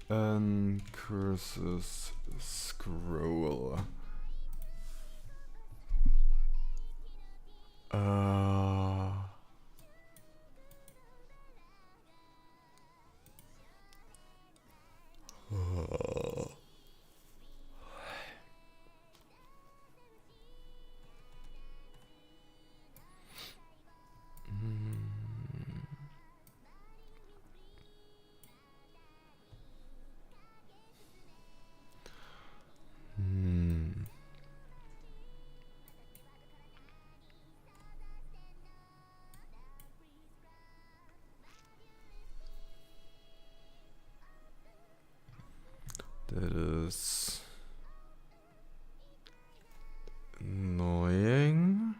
nCurses scroll. That is annoying.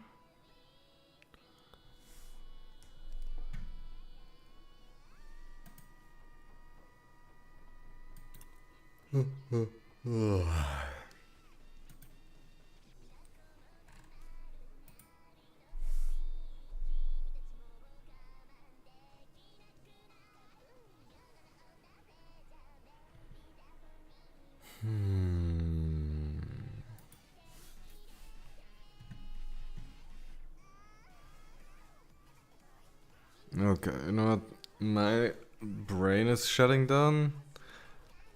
Okay, you know what? My brain is shutting down.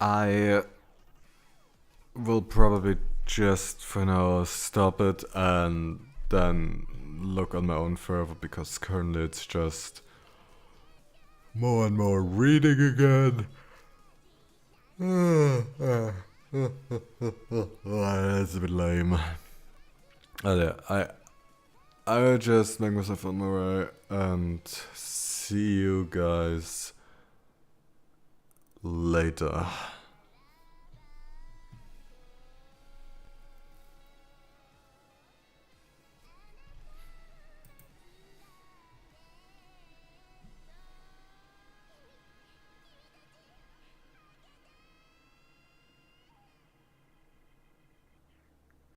I will probably just for now stop it and then look on my own further, because currently it's just more and more reading again. That's a bit lame. Oh yeah, I'll just make myself on my way and see you guys later.